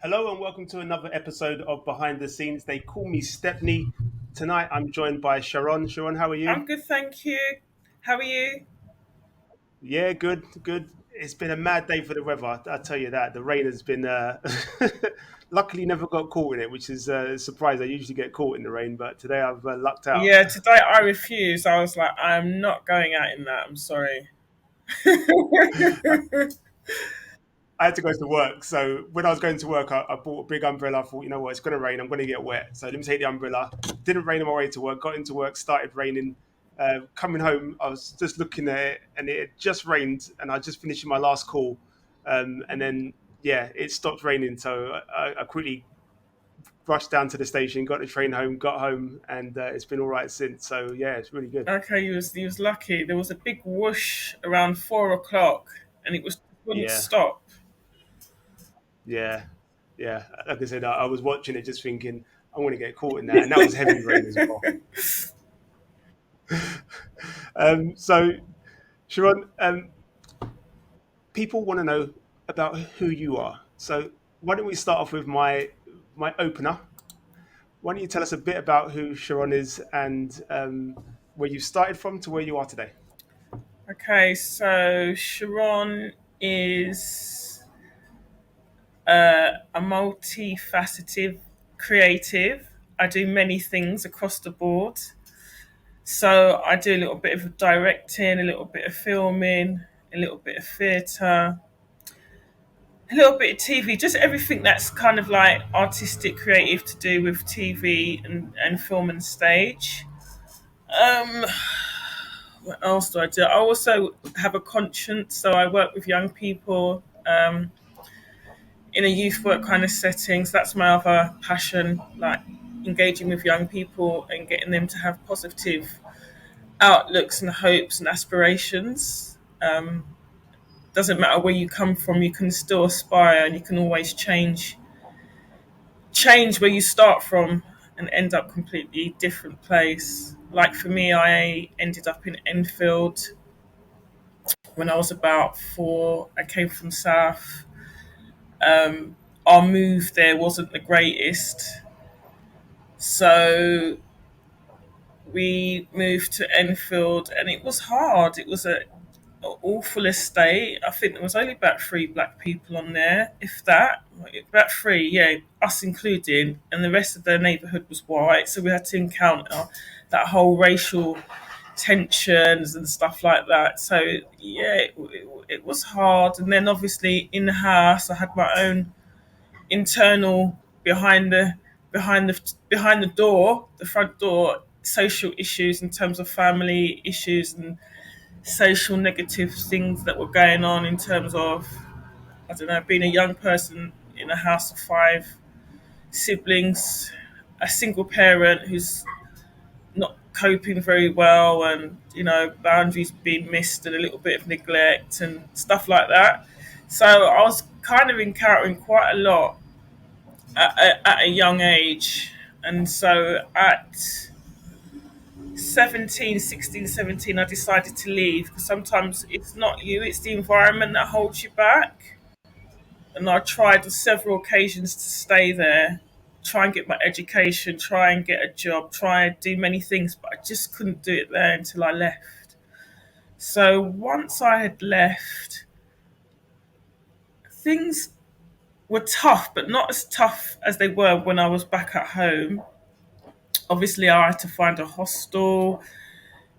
Hello and welcome to another episode of Behind the Scenes. They call me Stepney. Tonight I'm joined by Sharron. Sharron, how are you? I'm good, thank you. How are you? Yeah, good, good. It's been a mad day for the weather. I tell you that. The rain has been. Luckily, never got caught in it, which is a surprise. I usually get caught in the rain, but today I've lucked out. Yeah, today I refused. I was like, I'm not going out in that. I'm sorry. I had to go to work, so when I was going to work, I bought a big umbrella. I thought, you know what, it's going to rain. I'm going to get wet, so let me take the umbrella. Didn't rain on my way to work. Got into work, started raining. Coming home, I was just looking at it, and it had just rained, and I just finished my last call, and then yeah, it stopped raining. So I quickly rushed down to the station, got the train home, got home, and it's been all right since. So yeah, it's really good. Okay, you was lucky. There was a big whoosh around 4 o'clock, and it wouldn't Yeah, stop. yeah, yeah. Like I said, I was watching it, just thinking I'm going to get caught in that, and that was heavy rain as well. So, Sharon, people want to know about who you are. So, why don't we start off with my opener? Why don't you tell us a bit about who Sharon is and where you started from to where you are today? Okay, so Sharon is a multifaceted creative. I do many things across the board. So I do a little bit of directing, a little bit of filming, a little bit of theatre, a little bit of TV, just everything that's kind of like artistic, creative to do with TV and film and stage. Um, what else do I do? I also have a conscience, so I work with young people in a youth work kind of setting. So that's my other passion, like engaging with young people and getting them to have positive outlooks and hopes and aspirations. Doesn't matter where you come from, you can still aspire and you can always change where you start from and end up completely different place. Like for me, I ended up in Enfield when I was about 4. I came from South. Our move there wasn't the greatest, so we moved to Enfield, and it was hard. It was a awful estate. I think there was only about 3 black people on there, if that. About 3, yeah, us including, and the rest of the neighbourhood was white. So we had to encounter that whole racial tensions and stuff like that. So yeah, it was hard. And then obviously in the house, I had my own internal behind the door, the front door, social issues in terms of family issues and social negative things that were going on in terms of, I don't know, being a young person in a house of 5 siblings, a single parent who's not coping very well, and boundaries being missed and a little bit of neglect and stuff like that. So I was kind of encountering quite a lot at a young age. And so at 17, 16, 17, I decided to leave because sometimes it's not you, it's the environment that holds you back. And I tried on several occasions to stay there, try and get my education, try and get a job, try and do many things, but I just couldn't do it there until I left. So once I had left, things were tough, but not as tough as they were when I was back at home. Obviously, I had to find a hostel.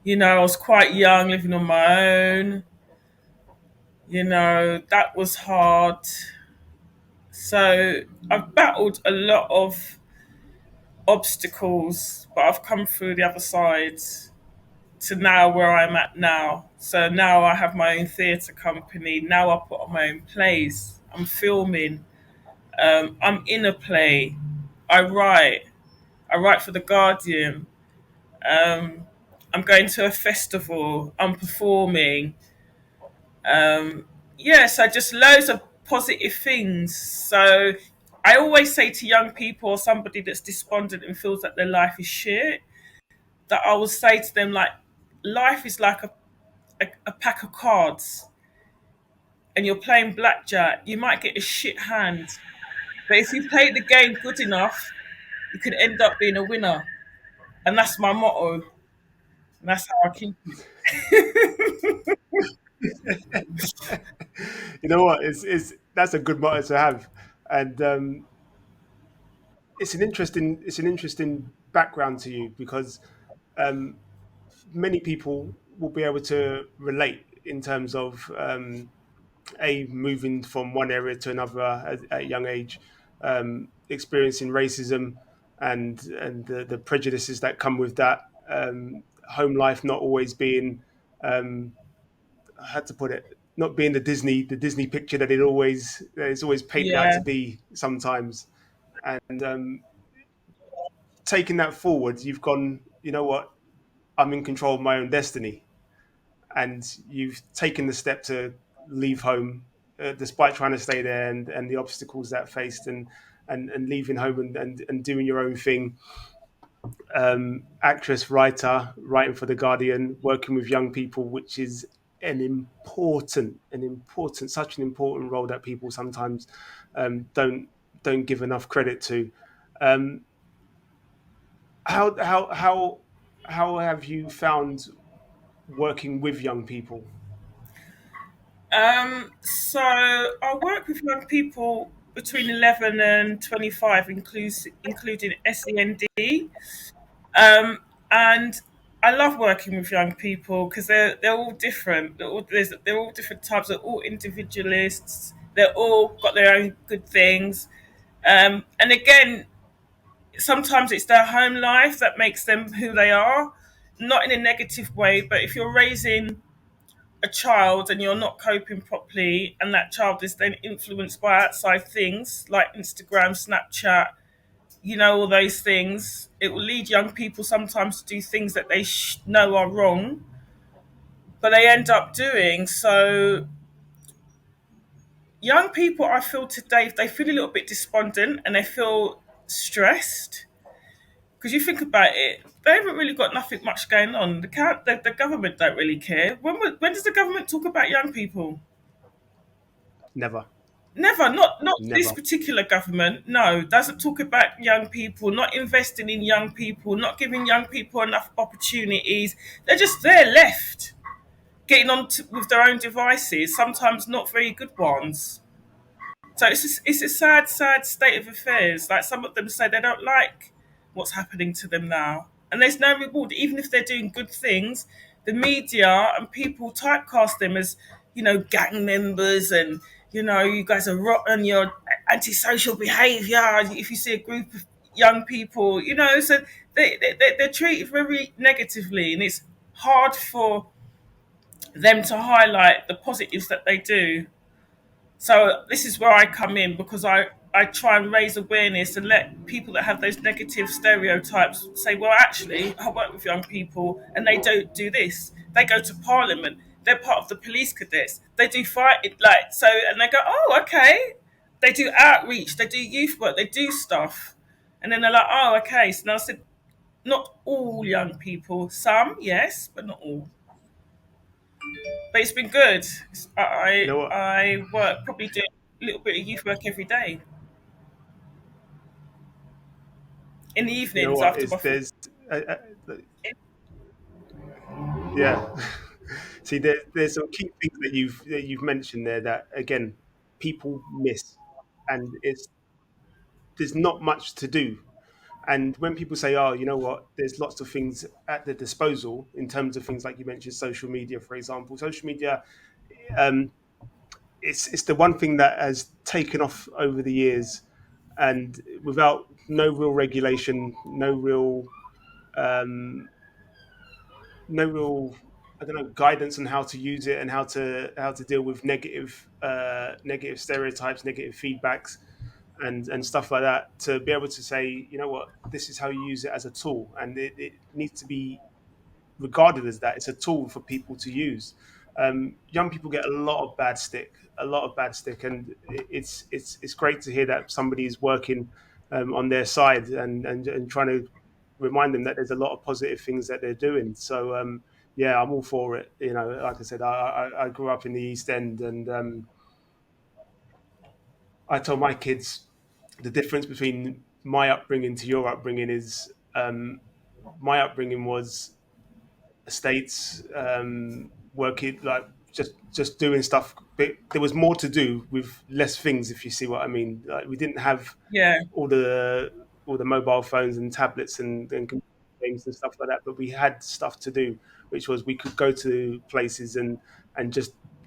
I was quite young, living on my own. That was hard. So I've battled a lot of obstacles, but I've come through the other side to now where I'm at now. So now I have my own theatre company. Now I put on my own plays. I'm filming. I'm in a play. I write. I write for The Guardian. Um, I'm going to a festival. I'm performing. So just loads of positive things. So I always say to young people or somebody that's despondent and feels that their life is shit, that I will say to them, like, life is like a pack of cards and you're playing blackjack. You might get a shit hand, But if you play the game good enough, you could end up being a winner. And that's my motto. And that's how I keep it. You know what? It's That's a good motto to have, and it's an interesting background to you because um, many people will be able to relate in terms of a moving from one area to another at a young age, experiencing racism and the prejudices that come with that. Home life not always being, I had to put it, not being the Disney picture that it's always painted out Yeah, to be sometimes. And taking that forward, you've gone, you know what, I'm in control of my own destiny, and you've taken the step to leave home, despite trying to stay there and the obstacles that faced, and leaving home and doing your own thing. Actress, writer, writing for the Guardian, working with young people, which is such an important role that people sometimes don't give enough credit to. Um, how have you found working with young people? so I work with young people between 11 and 25, including SEND. Um, and I love working with young people because they're all different. They're all different types. They're all individualists. They're all got their own good things. And again, sometimes it's their home life that makes them who they are, not in a negative way. But if you're raising a child and you're not coping properly, and that child is then influenced by outside things like Instagram, Snapchat, all those things, it will lead young people sometimes to do things that they know are wrong, but they end up doing. So, young people, I feel today, they feel a little bit despondent and they feel stressed. Because you think about it, they haven't really got nothing much going on. The government don't really care. When does the government talk about young people? Never, Never, not this never. particular government. No, doesn't talk about young people, not investing in young people, not giving young people enough opportunities. They're just there left, getting on with their own devices, sometimes not very good ones. So it's a sad, sad state of affairs. Like some of them say they don't like what's happening to them now. And there's no reward. Even if they're doing good things, the media and people typecast them as, gang members and, you guys are rotten, you're antisocial behaviour. If you see a group of young people, so they're treated very negatively. And it's hard for them to highlight the positives that they do. So this is where I come in because I try and raise awareness and let people that have those negative stereotypes say, well, actually, I work with young people and they don't do this. They go to Parliament. They're part of the police cadets. They do fight it like so, and they go, oh, okay. They do outreach. They do youth work. They do stuff, and then they're like, oh, okay. So now I said, not all young people. Some, yes, but not all. But it's been good. You I know what? I work probably do a little bit of youth work every day in the You know evenings what? after Is my football. there's Yeah. See, there's some key things that you've mentioned there that again people miss, and it's there's not much to do. And when people say, "Oh, you know what?" There's lots of things at the disposal in terms of things like you mentioned, social media, for example. Social media, um, it's the one thing that has taken off over the years, and without no real regulation, um, no real I don't know guidance on how to use it and how to deal with negative stereotypes, negative feedbacks, and stuff like that. To be able to say, you know what, this is how you use it as a tool, and it needs to be regarded as that. It's a tool for people to use. Young people get a lot of bad stick, and it's great to hear that somebody is working on their side and trying to remind them that there's a lot of positive things that they're doing. So yeah, I'm all for it. You know, like I said, I grew up in the East End, and I tell my kids the difference between my upbringing to your upbringing is, my upbringing was estates, working like just doing stuff. But there was more to do with less things, if you see what I mean. Like, we didn't have Yeah, all the all the mobile phones and tablets and computer games and stuff like that, but we had stuff to do, which was we could go to places and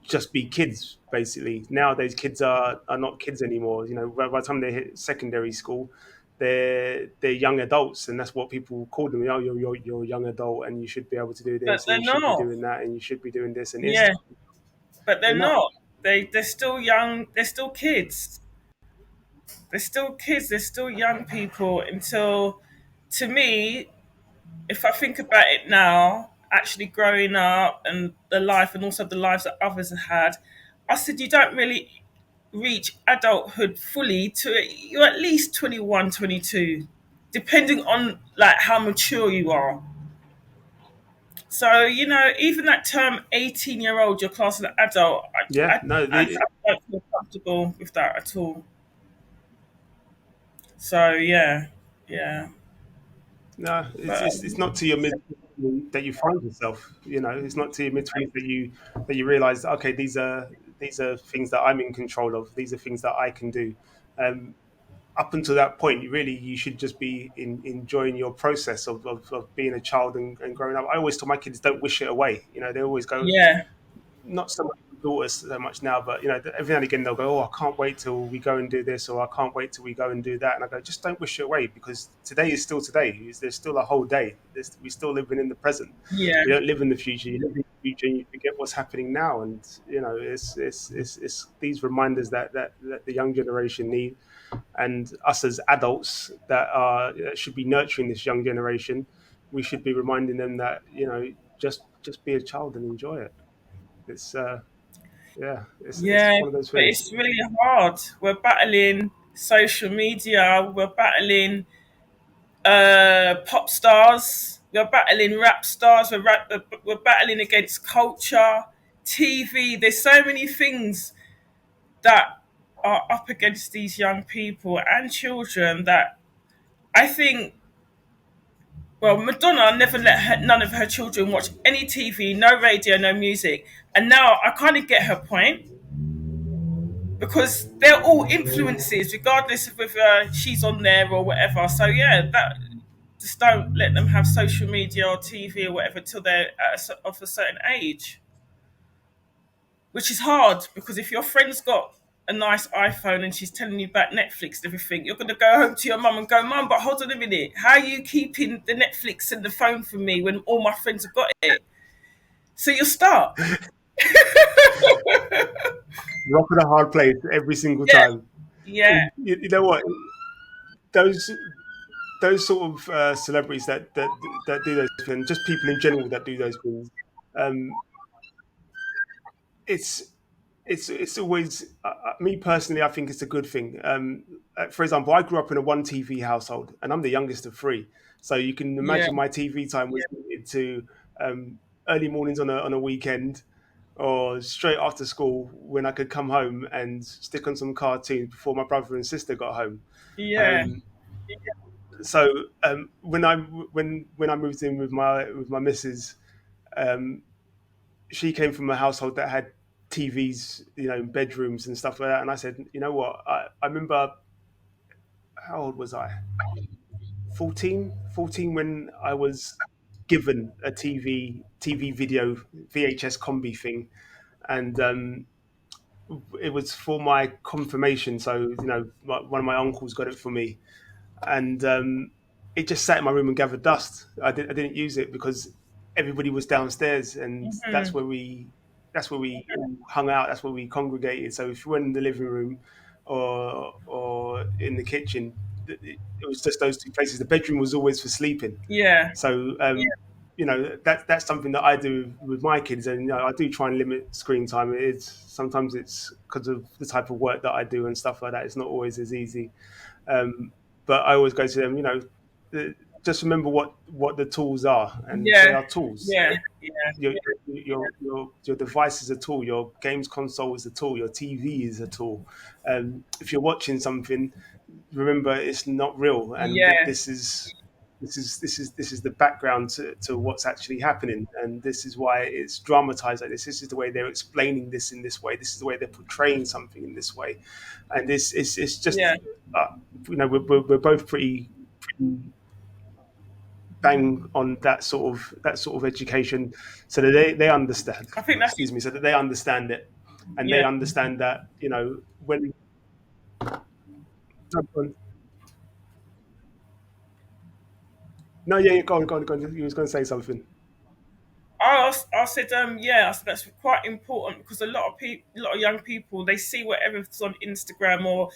just be kids basically. Nowadays, kids are not kids anymore. You know, by the time they hit secondary school, they're young adults, and that's what people call them. Oh, you're a young adult, and you should be able to do but this, and they're you should be not. doing that, and you should be doing this, and it's Yeah, but they're they're not. not. They're still young. They're still kids. They're still kids. They're still young people until, to me, if I think about it now, actually growing up and the life and also the lives that others have had, I said you don't really reach adulthood fully to you're at least 21, 22, depending on like how mature you are. So, even that term 18-year-old, you're classed as an adult, Yeah, no, I don't feel comfortable with that at all. So, yeah, yeah. no, But it's not to your mid that you find yourself. You know, it's not to your mid-20s that you realize, okay, these are things that I'm in control of. These are things that I can do. Um, Up until that point, really, you should just be enjoying your process of being a child and growing up. I always tell my kids, don't wish it away. You know, they always go, yeah, not so much with daughters so much now, but every now and again they'll go, "Oh, I can't wait till we go and do this," or "I can't wait till we go and do that." And I go, "Just don't wish it away, because today is still today. There's still a whole day. We're still living in the present. yeah, We don't live in the future. You live in the future, and you forget what's happening now." And it's these reminders that the young generation need, and us as adults that should be nurturing this young generation. We should be reminding them that just be a child and enjoy it. It's yeah, it's yeah. one of those But things. it's really hard. We're battling social media. We're battling pop stars. We're battling rap stars. We're battling against culture, TV. There's so many things that are up against these young people and children that I think. Well, Madonna never let none of her children watch any TV, no radio, no music, and now I kind of get her point because they're all influences, regardless of whether she's on there or whatever. So yeah, that just don't let them have social media or TV or whatever till they're of a certain age, which is hard because if your friend's got a nice iPhone and she's telling you about Netflix and everything, you're going to go home to your mum and go, "Mum, but hold on a minute, how are you keeping the Netflix and the phone from me when all my friends have got it?" So you're stuck. Rock in a hard place every single Yeah, time. yeah, And you know what? Those those sort of celebrities that do those things, just people in general that do those things. Um, it's it's always me personally. I think it's a good thing. For example, I grew up in a one TV household, and I'm the youngest of three. So you can yeah, imagine my TV time was limited to um, early mornings on a weekend, or straight after school when I could come home and stick on some cartoons before my brother and sister got home. yeah, Um, so when I moved in with my missus, um, she came from a household that had TVs, in bedrooms and stuff like that. And I said, you know what? I remember, how old was I? 14 when I was given a TV video VHS combi thing, and it was for my confirmation. So one of my uncles got it for me, and it just sat in my room and gathered dust. I didn't use it because everybody was downstairs, and mhm, that's where we all hung out. That's where we congregated. So if you went in the living room or in the kitchen, it was just those two places. The bedroom was always for sleeping. yeah, So that's something that I do with my kids, and I do try and limit screen time. Sometimes it's because of the type of work that I do and stuff like that. It's not always as easy, um, but I always go to them. Just remember what the tools are, and they yeah, are tools. yeah, yeah, Your device is a tool. Your games console is a tool. Your TV is a tool. If you're watching something, remember it's not real, and Yeah. this is the background to what's actually happening, and this is why it's dramatized like this. This is the way they're explaining this in this way. This is the way they're portraying something in this way, and this it's Yeah. just uh, we're both pretty bang on that sort of education, so that they understand. I think that's Excuse me, so that they understand it, and they yeah. understand that when. No, yeah, yeah, go on, go on, go on. You was going to say something. I said, yeah, I said that's quite important because a lot of young people, they see whatever's on Instagram or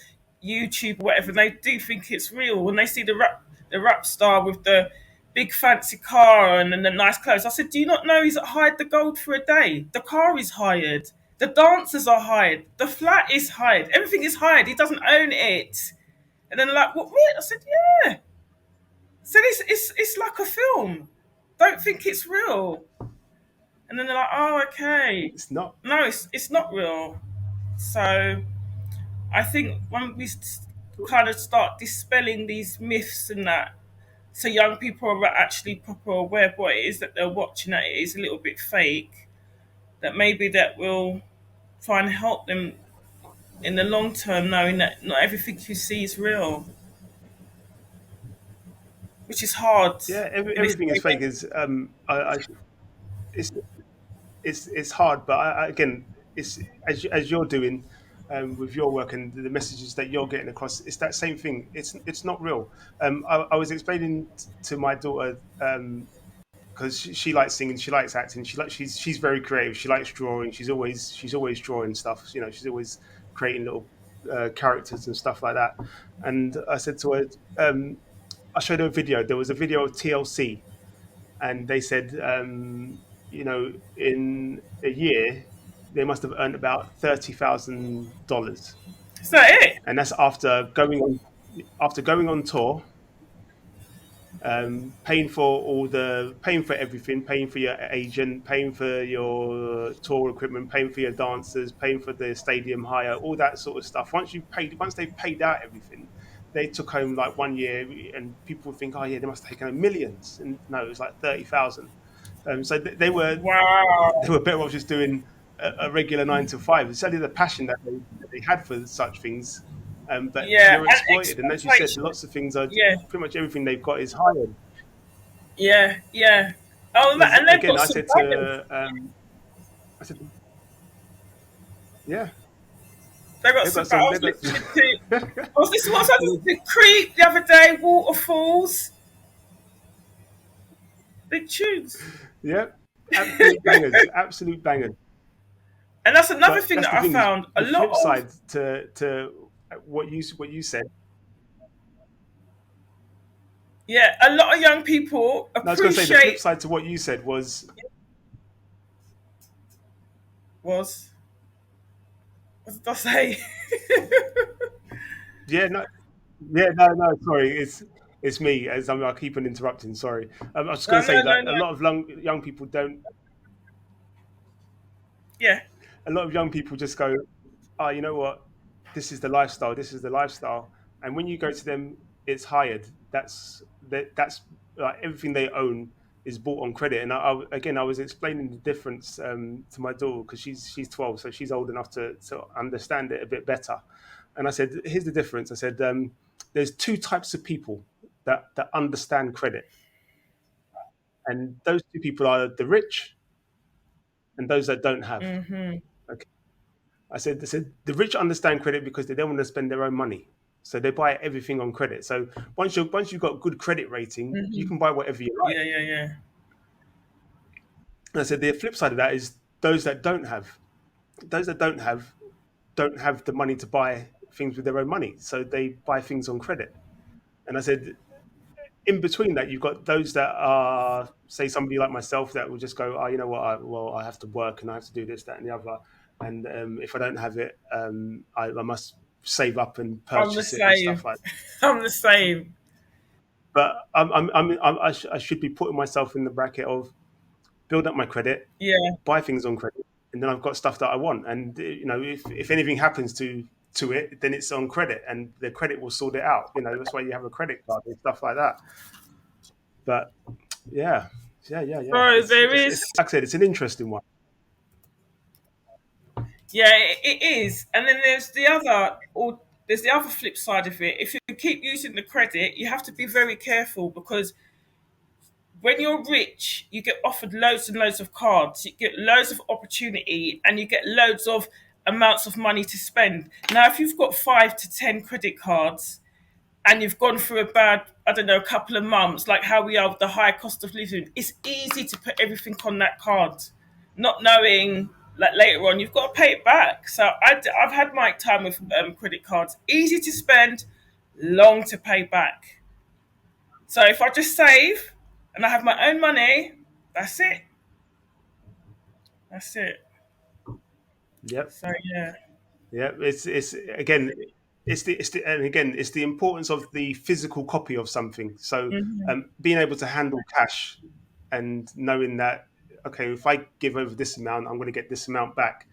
YouTube or whatever, and they do think it's real. When they see the rap star with the big fancy car and the nice clothes, I said, do you not know he's hired the gold for a day? The car is hired, the dancers are hired, the flat is hired, everything is hired. He doesn't own it. And then they're like, what? I said, yeah. So it's like a film. Don't think it's real. And then they're like, oh, okay. It's not. No, it's not real. So I think when kind of start dispelling these myths and that, so young people are actually proper aware of what it is that they're watching, that it is a little bit fake, that maybe that will try and help them in the long term, knowing that not everything you see is real, which is hard Yeah, in this everything is day. fake. Is it's it's hard, but again, it's as you're doing with your work and the messages that you're getting across. It's that same thing. It's not real. I was explaining to my daughter because she likes singing, she likes acting, she's very creative. She likes drawing. She's always drawing stuff. She's always creating little characters and stuff like that. And I said to her, I showed her a video. There was a video of TLC, and they said, in a year they must have earned about $30,000, Is that it? and that's after going on tour, paying for everything, paying for your agent, paying for your tour equipment, paying for your dancers, paying for the stadium hire, all that sort of stuff. Once they've paid out everything, they took home like 1 year, and people think, oh yeah, they must have taken home millions, and no, it was like 30,000. So they were they Wow. were better off just doing a regular 9 to 5. It's only the passion that they had for such things, but Yeah, you're and exploited. And as you said, exploitation. lots of things are Yeah, pretty much everything they've got is hired. yeah, yeah. Oh, There's and they've again, got some bangers. I said, yeah, They've got they've some. got I some, was they've got. listening to. What was I listening to? Creep the other day. Waterfalls. Big tunes. Yeah, absolute bangers, absolute bangers. And that's another But thing that's that the I thing is found. A the lot flip of side to what you said. yeah, a lot of young people No, I was going to say the flip appreciate side to what you said was, was what did I say? yeah, no, yeah, no, no, sorry, it's me, as I keep on interrupting. Sorry, I was just No, going to no, say no, that no. young people don't. Yeah. A lot of young people just go, oh, you know what? This is the lifestyle. This is the lifestyle. And when you go to them, it's hired. That's like everything they own is bought on credit. And again, I was explaining the difference to my daughter because she's 12, so she's old enough to understand it a bit better. And I said, here's the difference. I said, there's two types of people that understand credit, and those two people are the rich and those that don't have. Mhm. Okay. I said the rich understand credit because they don't want to spend their own money, so they buy everything on credit. So once you've got good credit rating, you Mhm. can buy whatever you like. Yeah, yeah, yeah. And I said the flip side of that is those that don't have the money to buy things with their own money, so they buy things on credit. And I said in between that, you've got those that are, say, somebody like myself that will just go, oh, you know what, I have to work and I have to do this, that, and the other, and if I don't have it, I must save up and I'm the purchase it and stuff same. like that. I'm the same. But I should be putting myself in the bracket of build up my credit, Yeah. buy things on credit, and then I've got stuff that I want. And if anything happens to it, then it's on credit, and the credit will sort it out. That's why you have a credit card and stuff like that. But yeah, yeah. So there It's is, like I said, it's an interesting one. yeah, it is. And then there's the other flip side of it. If you keep using the credit, you have to be very careful because when you're rich, you get offered loads and loads of cards, you get loads of opportunity, and you get loads of amounts of money to spend. Now, if you've got 5 to 10 credit cards and you've gone through a bad, I don't know, couple of months, like how we are with the high cost of living, it's easy to put everything on that card, not knowing like later on you've got to pay it back. So I've had my time with credit cards, easy to spend, long to pay back. So if I just save and I have my own money, that's it. That's it. Yep. So yeah. Yeah, it's again, it's the importance of the physical copy of something. So Hmm. being able to handle cash and knowing that, okay, if I give over this amount, I'm going to get this amount back.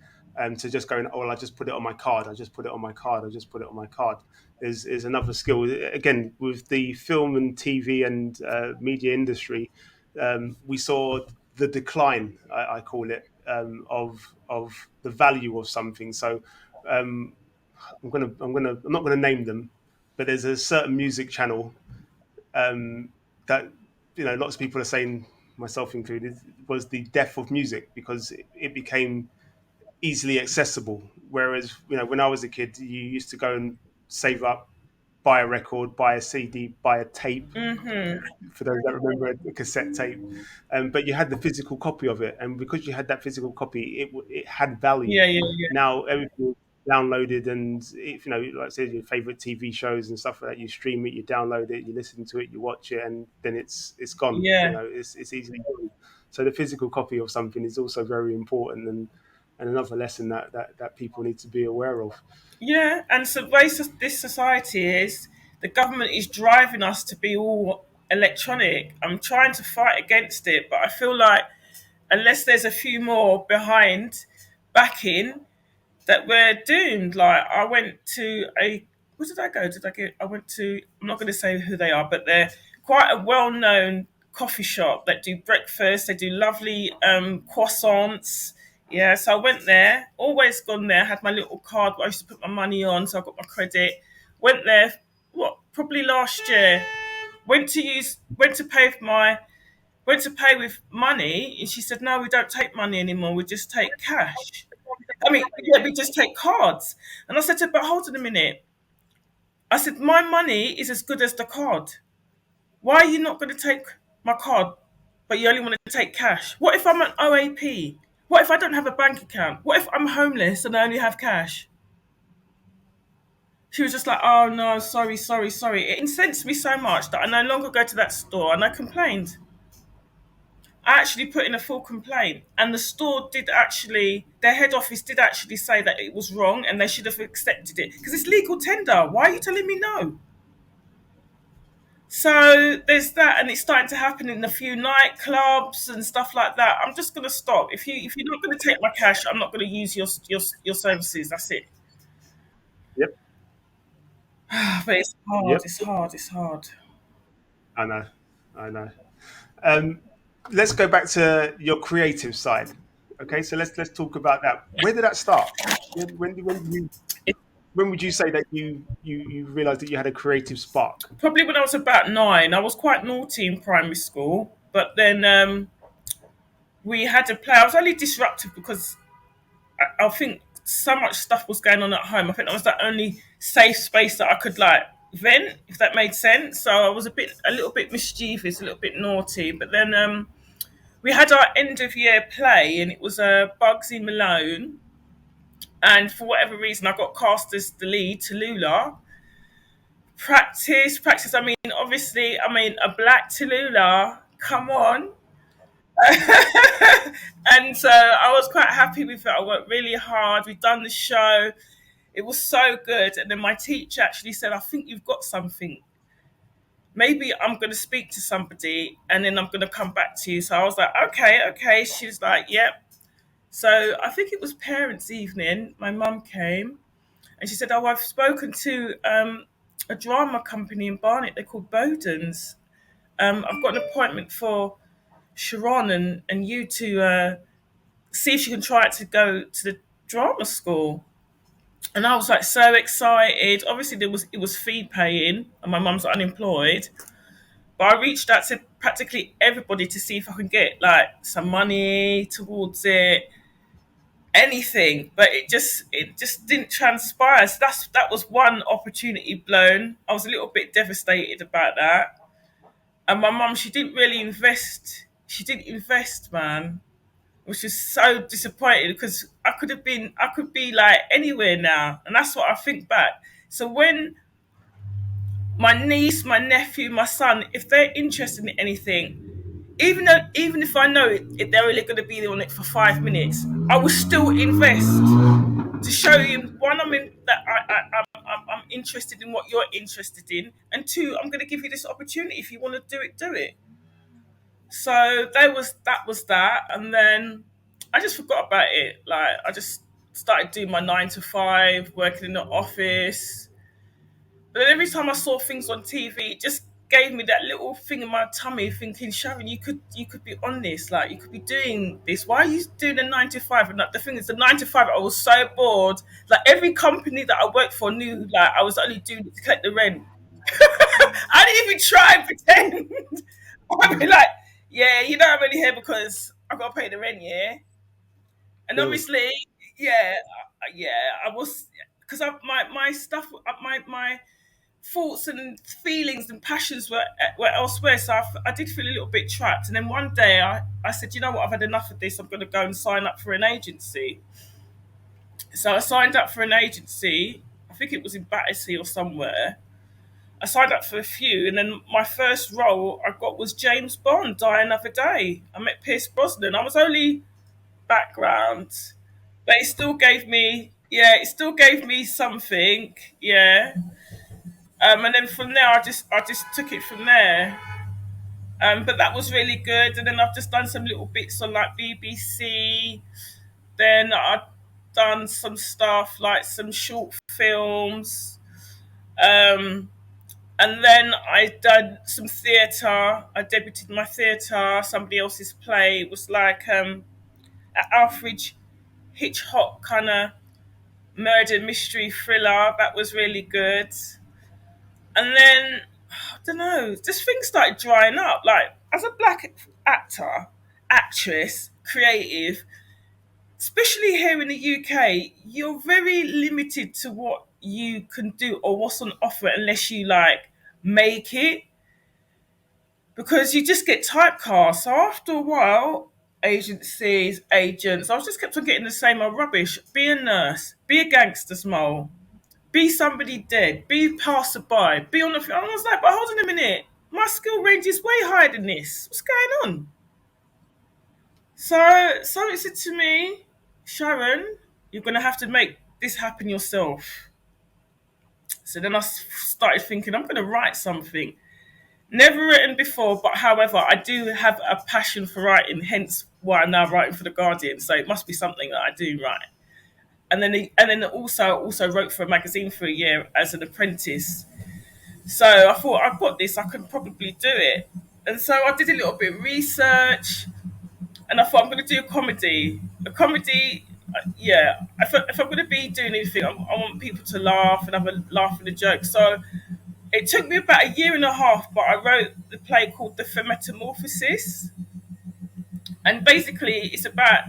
To just going, oh, well, I just put it on my card. I just put it on my card. I just put it on my card. Is another skill. Again, with the film and TV and media industry, we saw the decline. I call it, of the value of something. So um, I'm not gonna name them, but there's a certain music channel that lots of people are saying, myself included, was the death of music because it became easily accessible. Whereas when I was a kid, you used to go and save up, buy a record, buy a CD, buy a tape, Hmm. for those that remember a cassette tape. But you had the physical copy of it, and because you had that physical copy, it had value. Yeah, yeah, yeah. Now everything is downloaded, and if like I said, your favorite TV shows and stuff like that, you stream it, you download it, you listen to it, you watch it, and then it's gone. Yeah. It's easily gone. So the physical copy of something is also very important, and another lesson that people need to be aware of. Yeah, and so the way this society is, the government is driving us to be all electronic. I'm trying to fight against it, but I feel like unless there's a few more behind backing, that we're doomed. Like I went to a where did I go? I went to, I'm not gonna say who they are, but they're quite a well known coffee shop that do breakfast, they do lovely croissants. Yeah, so I went there, always gone there, had my little card where I used to put my money on, so I got my credit. Went there, what, probably last year. Went to pay for my went to pay with money, and she said, "No, we don't take money anymore. We just take cash." I mean, yeah, we just take cards. And I said to her, "But hold on a minute." I said, "My money is as good as the card. Why are you not going to take my card, but you only want to take cash? What if I'm an OAP? What if I don't have a bank account? What if I'm homeless and I only have cash?" She was just like, "Oh no, sorry, sorry, sorry." It incensed me so much that I no longer go to that store, and I complained. I actually put in a full complaint, and the store did actually, their head office did actually say that it was wrong and they should have accepted it because it's legal tender. Why are you telling me no? So there's that, and it's starting to happen in a few nightclubs and stuff like that. I'm just gonna stop. If you're not gonna take my cash, I'm not gonna use your services. That's it. Yep, But it's hard. yep. It's hard. It's hard. I know, I know. Um, let's go back to your creative side. Okay, so let's talk about that. Where did that start? It, When would you say that you realized that you had a creative spark? Probably when I was about 9. I was quite naughty in primary school, but then we had to play. I was only disruptive because I think so much stuff was going on at home. I think that was the only safe space that I could like vent, if that made sense. So I was a little bit mischievous, a little bit naughty. But then we had our end of year play, and it was Bugsy Malone. And for whatever reason, I got cast as the lead, Tallulah. Practice, practice. I mean, obviously, a black Tallulah. Come on. And so I was quite happy with it. I worked really hard. We've done the show. It was so good. And then my teacher actually said, "I think you've got something. Maybe I'm going to speak to somebody and then I'm going to come back to you." So I was like, "Okay, okay." She was like, "Yep." So I think it was parents' evening. My mum came And she said, "Oh, I've spoken to a drama company in Barnet. They're called Bowden's. I've got an appointment for Sharron and you to see if you can try it to go to the drama school." And I was like so excited. Obviously, it was fee paying, and my mum's unemployed. But I reached out to practically everybody to see if I can get like some money towards it, anything. But it just didn't transpire. So that was one opportunity blown. I was a little bit devastated about that. And my mum, she didn't really invest. She didn't invest, man, which is so disappointing because I could be like anywhere now, and that's what I think back. So when my niece, my nephew, my son, if they're interested in anything, even if I know they're only going to be on it for 5 minutes, I will still invest to show him one, I'm in that I'm interested in what you're interested in, and two, I'm going to give you this opportunity. If you want to do it, do it. So that was that, and then I just forgot about it. Like I just started doing my 9 to 5, working in the office. But then every time I saw things on TV, it just gave me that little thing in my tummy, thinking, Sharon, you could be on this, like you could be doing this. Why are you doing a 9 to 5? And like, the thing is, the 9 to 5, I was so bored. Like every company that I worked for knew like I was only doing it to collect the rent. I didn't even try and pretend. I'd be like, yeah, you know, I'm only here because I've got to pay the rent, yeah. And Bills. obviously, yeah, yeah, I was because my stuff, my thoughts and feelings and passions were elsewhere. So I did feel a little bit trapped. And then one day I said, you know what, I've had enough of this. I'm going to go and sign up for an agency. So I signed up for an agency. I think it was in Battersea or somewhere. I signed up for a few, and then my first role I got was James Bond, Die Another Day. I met Pierce Brosnan. I was only background, but it still gave me, yeah, it still gave me something, yeah. And then from there, I just took it from there. But that was really good. And then I've just done some little bits on like BBC. Then I've done some stuff like some short films. Um, And then I done some theatre. I debuted my theatre, somebody else's play. It was like an Alfred Hitchcock kind of murder mystery thriller. That was really good. And then, I don't know, just things started drying up. Like, as a black actor, actress, creative, especially here in the UK, you're very limited to what you can do or what's on offer unless you like make it, because you just get typecast. So after a while, agencies, agents, I was just kept on getting the same old rubbish. Be a nurse, be a gangster's mole, be somebody dead, be passerby, be on the. I was like, but hold on a minute, my skill range is way higher than this. What's going on? So somebody said to me, Sharon, you're gonna have to make this happen yourself. So then started thinking, I'm gonna write something. Never written before, but however, I do have a passion for writing, hence why I'm now writing for the Guardian. So it must be something that I do write. And then also wrote for a magazine for a year as an apprentice. So I thought I've got this, I can probably do it. And so I did a little bit of research, and I thought I'm going to do a comedy. A comedy, yeah. If I'm going to be doing anything, I want people to laugh and have a laugh and a joke. So it took me about a year and a half, but I wrote the play called The Metamorphosis. And basically, it's about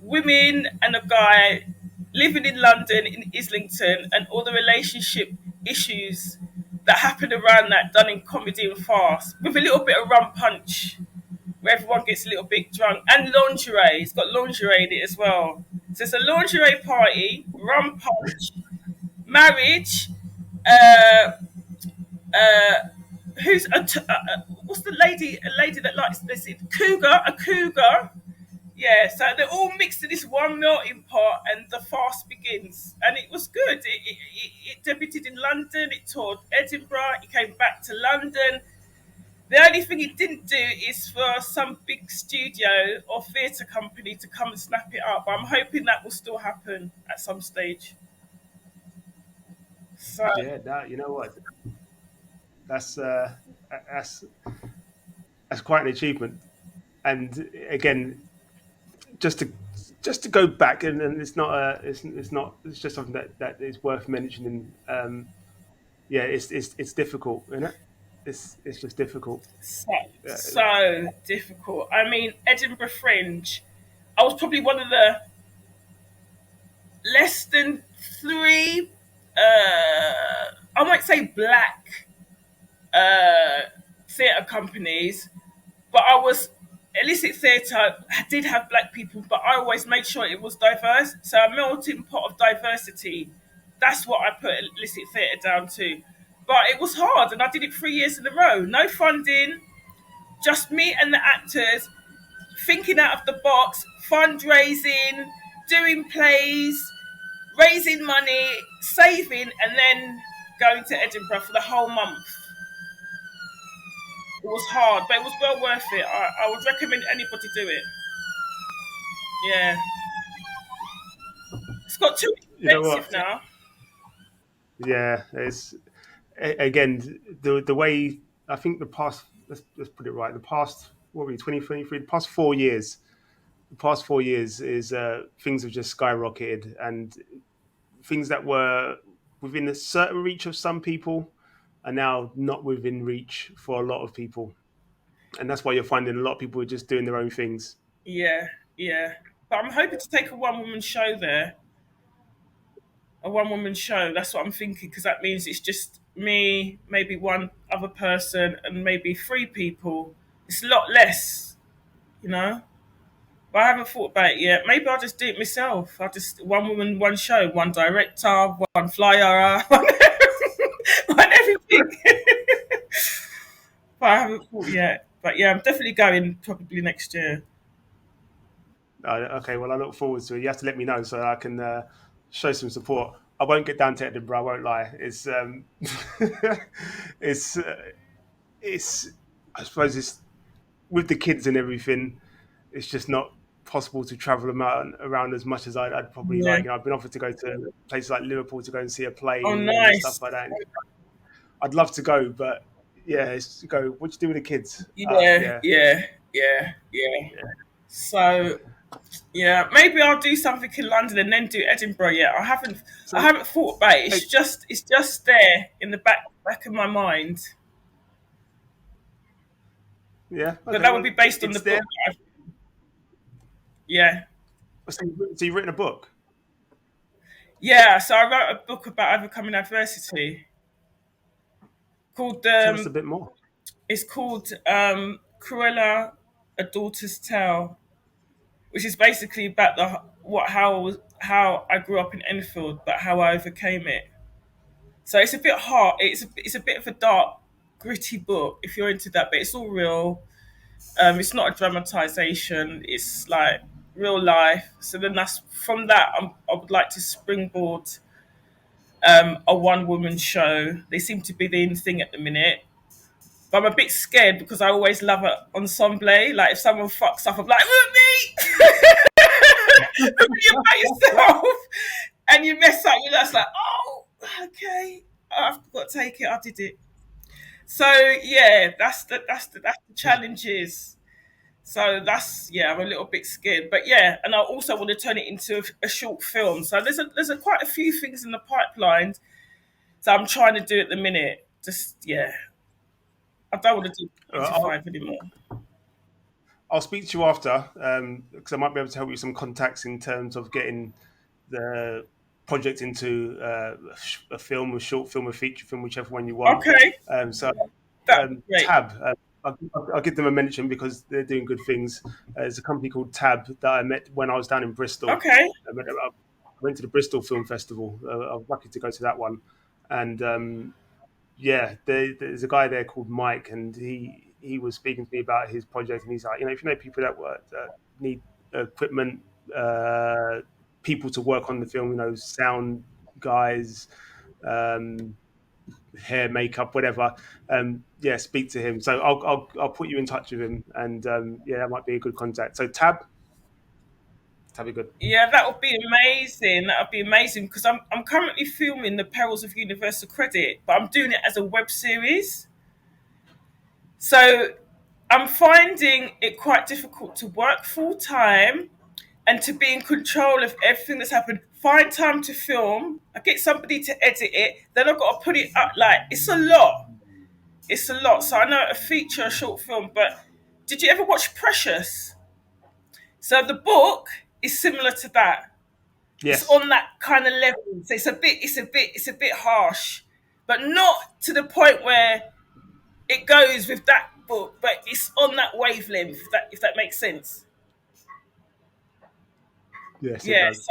women and a guy living in London, in Islington, and all the relationship issues that happen around that, done in comedy and farce, with a little bit of rum punch, where everyone gets a little bit drunk, and lingerie. It's got lingerie in it as well. So it's a lingerie party, rum punch, marriage, uh, uh, what's the lady? A lady that likes this? Cougar, a cougar. Yeah, so they're all mixed in this one melting pot, and the fast begins. And it was good. It debuted in London. It toured Edinburgh. It came back to London. The only thing it didn't do is for some big studio or theatre company to come and snap it up. But I'm hoping that will still happen at some stage. So Yeah, that you know what? That's uh, that's that's quite an achievement. And again, just to just to go back, and it's not it's not it's just something that is worth mentioning. Yeah, it's difficult, isn't it? It's just difficult. so Uh, so difficult. I mean, Edinburgh Fringe. I was probably one of the less than three. I might say black theatre companies, but I was illicit theatre did have black people, but I always made sure it was diverse. So a melting pot of diversity. That's what I put illicit theatre down to. But it was hard, and I did it 3 years in a row. No funding, just me and the actors thinking out of the box, fundraising, doing plays, raising money, saving, and then going to Edinburgh for the whole month. It was hard, but it was well worth it. I would recommend anybody do it. Yeah, it's got too you know expensive what? now. Yeah, it's again the way I think the past. Let's put it right. The past what were we 2023? The past 4 years. The past 4 years is things have just skyrocketed, and things that were within a certain reach of some people are now not within reach for a lot of people, and that's why you're finding a lot of people are just doing their own things. Yeah, yeah. But I'm hoping to take a one woman show there. A one woman show. That's what I'm thinking because that means it's just me, maybe one other person, and maybe three people. It's a lot less, you know. But I haven't thought about it yet. Maybe I'll just do it myself. I'll just one woman, one show, one director, one flyer, one everything. But I haven't thought yet. But yeah, I'm definitely going probably next year. Okay, well, I look forward to it. You have to let me know so I can show some support. I won't get down to Edinburgh. I won't lie. It's it's I suppose it's with the kids and everything. It's just not possible to travel around as much as I'd probably Yeah. like. You know, I've been offered to go to places like Liverpool to go and see a play Oh, and stuff nice. like that. I'd love to go, but yeah, it's to go. What do you do with the kids? Yeah, Yeah, yeah, yeah, yeah. yeah. So yeah, maybe I'll do something in London and then do Edinburgh. Yeah, I So, haven't thought about it. hey, It's just there in the back of my mind. yeah, But okay. that would Well, be based on the it's there. book. Yeah, So you've written a book. yeah. So I wrote a book about overcoming adversity called Tell us a bit more. it's called Cruella, A Daughter's Tale, which is basically about the what how I grew up in Enfield, but how I overcame it. So it's a bit hard. It's a bit of a dark, gritty book if you're into that, but it's all real. It's not a dramatization. It's like real life. So then that's from that. I would like to springboard a one woman show. They seem to be the in thing at the minute. But I'm a bit scared because I always love an ensemble. Like if someone fucks up, I'm like, look me, look me about yourself, and you mess up. You're just like, oh, okay, I've got to take it. I did it. So yeah, that's the challenges. So that's yeah, I'm a little bit scared, but yeah, and I also want to turn it into a short film. So there's quite a few things in the pipeline. So I'm trying to do at the minute. Just yeah, I don't want to do nine to I'll, five anymore. I'll speak to you after because I might be able to help you with some contacts in terms of getting the project into a film, a short film, a feature film, whichever one you want. Okay, So that'd be great. Tab, I'll give them a mention because they're doing good things. There's a company called Tab that I met when I was down in Bristol. Okay, I went to the Bristol Film Festival. I was lucky to go to that one, and yeah, there's a guy there called Mike, and he was speaking to me about his project, and he's like, you know, if you know people that need equipment, people to work on the film, you know, sound guys, um, hair, makeup, whatever. Yeah, speak to him. So I'll put you in touch with him, and yeah, that might be a good contact. So Tab, That'd be good. Yeah, that would be amazing. That would be amazing because I'm currently filming The Perils of Universal Credit, but I'm doing it as a web series. So I'm finding it quite difficult to work full time and to be in control of everything that's happened. Find time to film. I get somebody to edit it. Then I've got to put it up. Like it's a lot. It's a lot. So I know a feature, a short film, but did you ever watch Precious? So the book is similar to that. It's Yes. on that kind of level. So it's a bit harsh, but not to the point where it goes with that book. But it's on that wavelength. If that makes sense. Yes, it Yeah. does.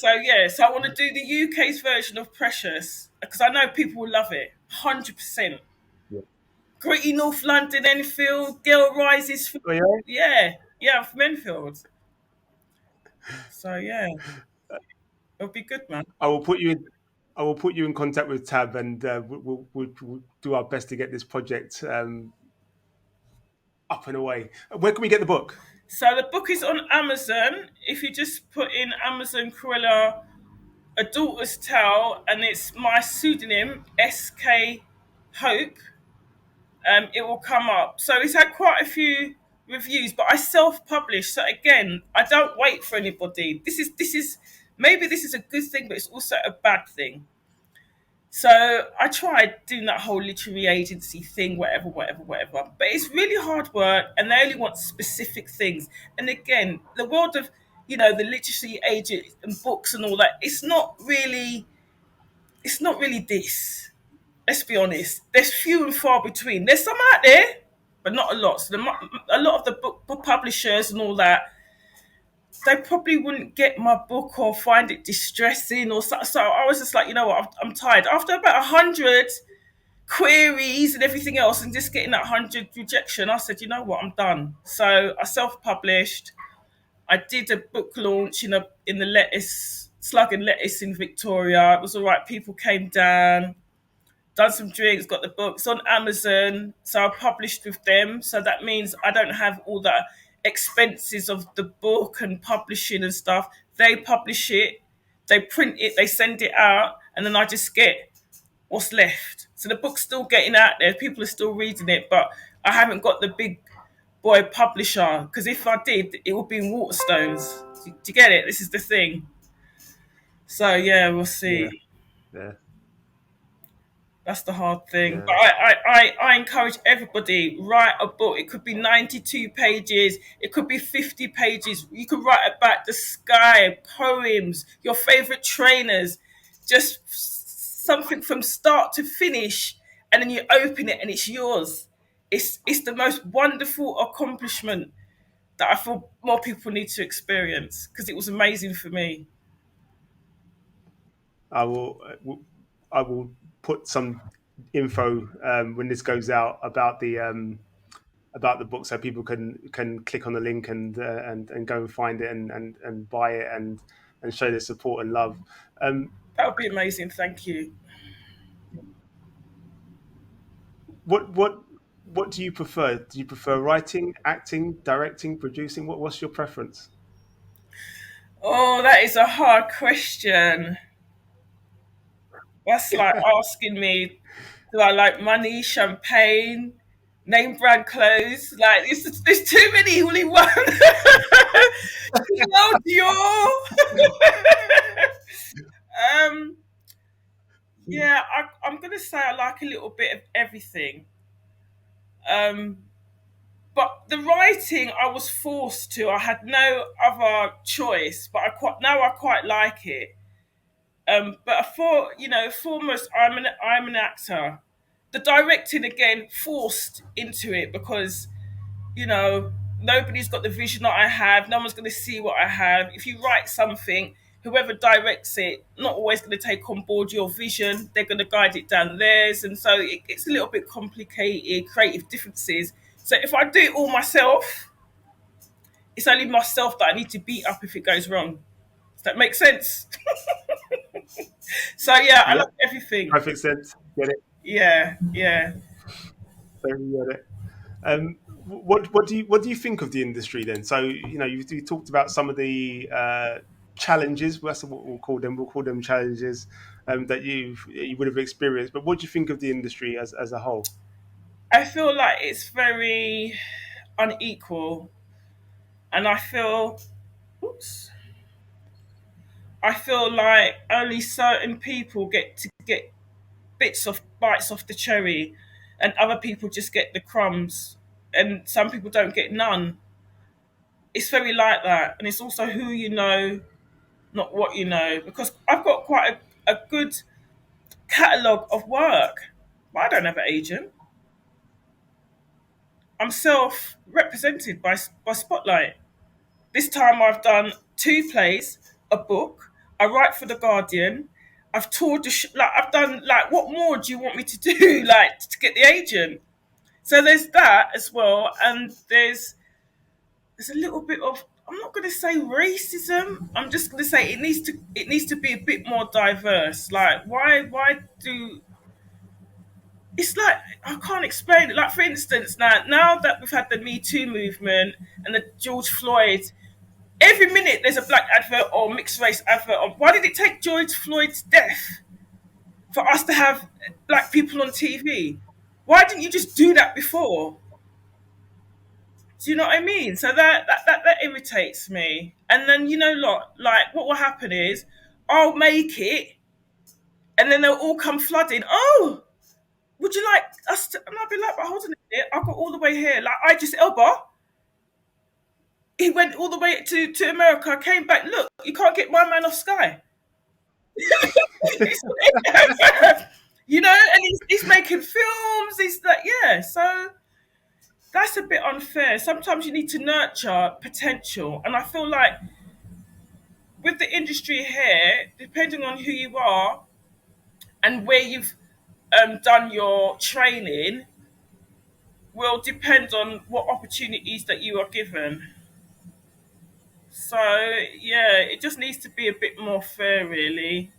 So yeah. So I want to do the UK's version of Precious because I know people will love it. 100%. Yeah. Gritty North London, Enfield, Girl Rises. Oh, yeah. Yeah, yeah, I'm from Enfield. So yeah, it'll be good, man. I will put you in. I will put you in contact with Tab, and we'll do our best to get this project up and away. Where can we get the book? So the book is on Amazon. If you just put in Amazon Cruella, A Daughter's Tale, and it's my pseudonym, SK Hope, it will come up. So it's had quite a few reviews, but I self-publish. So again, I don't wait for anybody. This is maybe this is a good thing, but it's also a bad thing. So I tried doing that whole literary agency thing, whatever, whatever, whatever. But it's really hard work, and they only want specific things. And again, the world of the literacy agent and books and all that, it's not really this. Let's be honest. There's few and far between. There's some out there, but not a lot. So a lot of the book publishers and all that, they probably wouldn't get my book or find it distressing or so. So I was just like, you know what, I'm tired. After about 100 queries and everything else, and just getting that 100 rejection, I said, you know what, I'm done. So I self-published. I did a book launch in the lettuce slug and lettuce in Victoria. It was all right. People came down, done some drinks, got the books on Amazon. So I published with them. So that means I don't have all the expenses of the book and publishing and stuff. They publish it, they print it, they send it out, and then I just get what's left. So the book's still getting out there. People are still reading it, but I haven't got the big boy publisher because if I did, it would be in Waterstones. Do you get it? This is the thing. So yeah, we'll Yeah, see. yeah, That's the hard thing. yeah. But I encourage everybody, write a book. It could be 92 pages. It could be 50 pages. You could write about the sky, poems, your favorite trainers, just something from start to finish. And then you open it and it's yours. It's the most wonderful accomplishment that I feel more people need to experience because it was amazing for me. I will. I will put some info when this goes out about the book, so people can click on the link and go and find it and buy it and show their support and love. Um, That would be amazing. Thank you. what what what do you prefer? Do you prefer writing, acting, directing, producing? What's your preference? Oh, that is a hard question. That's like asking me, do I like money, champagne, name brand clothes? Like, there's too many all in one. Chanel, Dior. um, yeah, I'm gonna say I like a little bit of everything. Um, but the writing, I was forced to. I had no other choice. But I quite like it. But for foremost, I'm an actor. The directing again forced into it because you know nobody's got the vision that I have. No one's going to see what I have. If you write something, whoever directs it, not always going to take on board your vision. They're going to guide it down theirs, and so it's a little bit complicated, creative differences. So if I do it all myself, it's only myself that I need to beat up if it goes wrong. Does that make sense? So yeah, I Yeah, love everything. perfect sense. Get it? Yeah, yeah. Totally get it. what do you think of the industry then? So you talked about some of the challenges. That's what we'll call them. We'll call them challenges that you would have experienced. But what do you think of the industry as a whole? I feel like it's very unequal, and oops, I feel like only certain people get to get bites off the cherry, and other people just get the crumbs, and some people don't get none. It's very like that, and it's also who you know, not what you know. Because I've got quite a good catalogue of work, but I don't have an agent. I'm self represented by Spotlight. This time I've done two plays, a book. I write for the Guardian. I've toured like I've done like what more do you want me to do like to get the agent? So there's that as well, and there's a little bit of, I'm not going to say racism. I'm just going to say it needs to be a bit more diverse. Like why do it's like I can't explain it. Like for instance, now that we've had the Me Too movement and the George Floyd, every minute there's a black advert or mixed race advert on. Why did it take George Floyd's death for us to have black people on TV? Why didn't you just do that before? Do you know what I mean? So that irritates me. And then like what will happen is I'll make it, and then they'll all come flooding. Oh, would you like us to? And I'll be like, but hold on a minute, I've got all the way here. Like Idris Elba, he went all the way to America, came back. Look, you can't get my man off Sky. And he's making films. He's like, yeah. So that's a bit unfair. Sometimes you need to nurture potential, and I feel like with the industry here, depending on who you are and where you've done your training, will depend on what opportunities that you are given. So yeah, it just needs to be a bit more fair, really.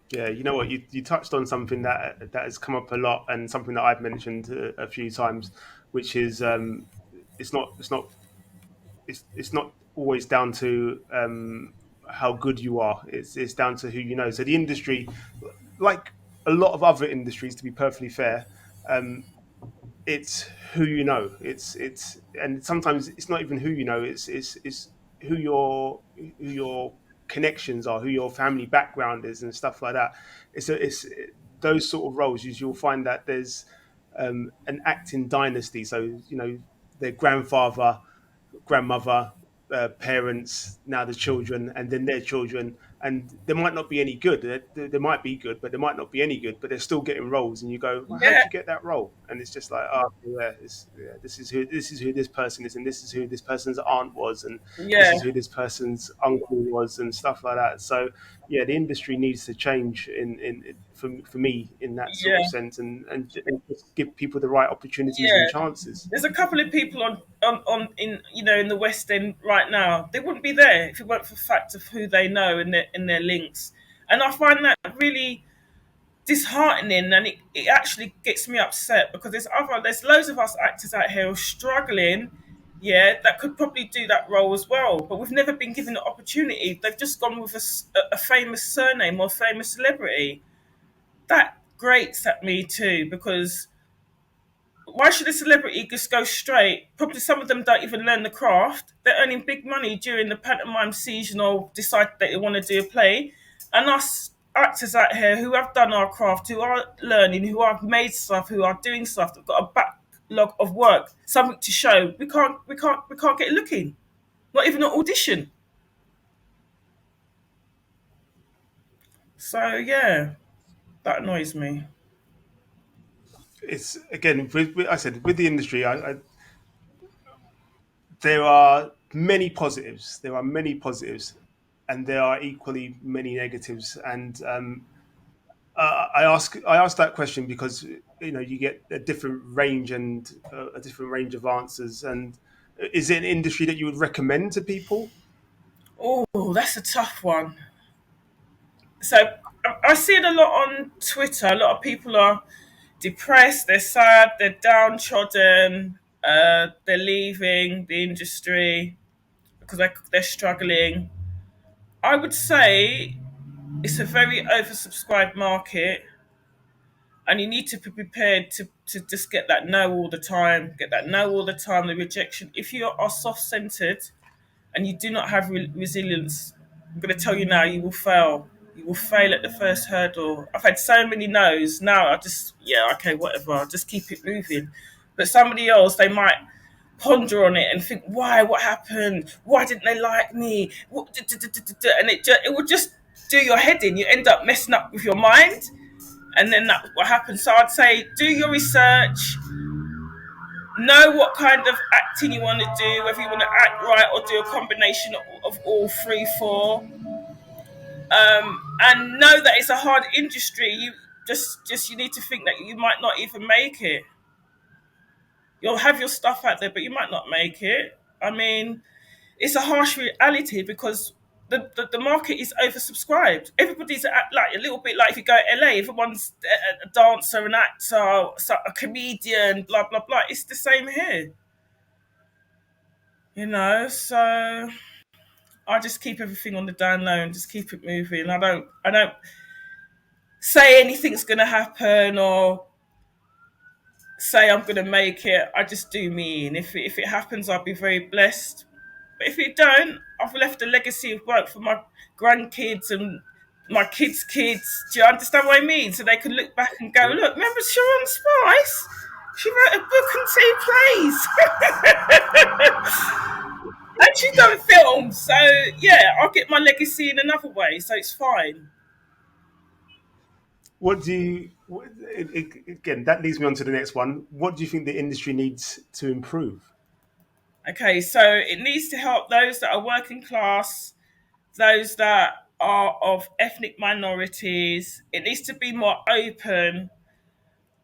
Yeah, you know what, you touched on something that has come up a lot, and something that I've mentioned a few times, which is it's not always down to how good you are. It's down to who you know. So the industry, like a lot of other industries, to be perfectly fair, um, it's who you know. And sometimes it's not even who you know. It's who your connections are, who your family background is, and stuff like that. It's those sort of roles. You'll find that there's an acting dynasty. So their grandfather, grandmother, parents, now the children, and then their children. And they might not be any good. They might be good, but they might not be any good. But they're still getting roles, and you go, "Well, how did Yeah, you get that role?" And it's just like, "Oh, yeah, this is who this person is, and this is who this person's aunt was, and this yeah, is who this person's uncle was, and stuff like that." So, yeah, the industry needs to change for me in that sort of yeah, sense, and just give people the right opportunities and yeah. chances. There's a couple of people on in in the West End right now. They wouldn't be there if it weren't for the fact of who they know and their links. And I find that really disheartening, and it actually gets me upset because there's loads of us actors out here who are struggling, yeah, that could probably do that role as well, but we've never been given the opportunity. They've just gone with a famous surname or famous celebrity. That grates at me too, because why should a celebrity just go straight? Probably some of them don't even learn the craft. They're earning big money during the pantomime season or decide that they want to do a play. And us actors out here who have done our craft, who are learning, who have made stuff, who are doing stuff, that got a backlog of work, something to show. We can't get looking. Not even an audition. So yeah, that annoys me. It's again, I said, with the industry, there are many positives. There are many positives, and there are equally many negatives. And I ask that question because you get a different range and a different range of answers. And is it an industry that you would recommend to people? Oh, that's a tough one. So I see it a lot on Twitter. A lot of people are depressed, they're sad, they're downtrodden, they're leaving the industry because they're struggling. I would say it's a very oversubscribed market, and you need to be prepared to just get that no all the time, the rejection. If you are soft centered and you do not have resilience, I'm going to tell you now, you will fail. You will fail at the first hurdle. I've had so many no's. Now I just, yeah, okay, whatever. I'll just keep it moving. But somebody else, they might ponder on it and think, why? What happened? Why didn't they like me? And it will just do your head in. You end up messing up with your mind, and then that's what happens. So I'd say do your research, know what kind of acting you want to do, whether you want to act right or do a combination of all three, four, and know that it's a hard industry. You just you need to think that you might not even make it. You'll have your stuff out there, but you might not make it. I mean, it's a harsh reality because the market is oversubscribed. Everybody's like a little bit like if you go to LA, everyone's a dancer, an actor, a comedian, blah blah blah. It's the same here, you know. So I just keep everything on the down low and just keep it moving. I don't say anything's gonna happen or say I'm gonna make it. I just do me, and if it happens, I'll be very blessed. But if it don't, I've left a legacy of work for my grandkids and my kids' kids. Do you understand what I mean? So they can look back and go, look, remember Sharon Spice? She wrote a book and two plays. And she done films. So yeah, I'll get my legacy in another way. So it's fine. What do you? Again, that leads me on to the next one. What do you think the industry needs to improve? Okay, so it needs to help those that are working class, those that are of ethnic minorities. It needs to be more open,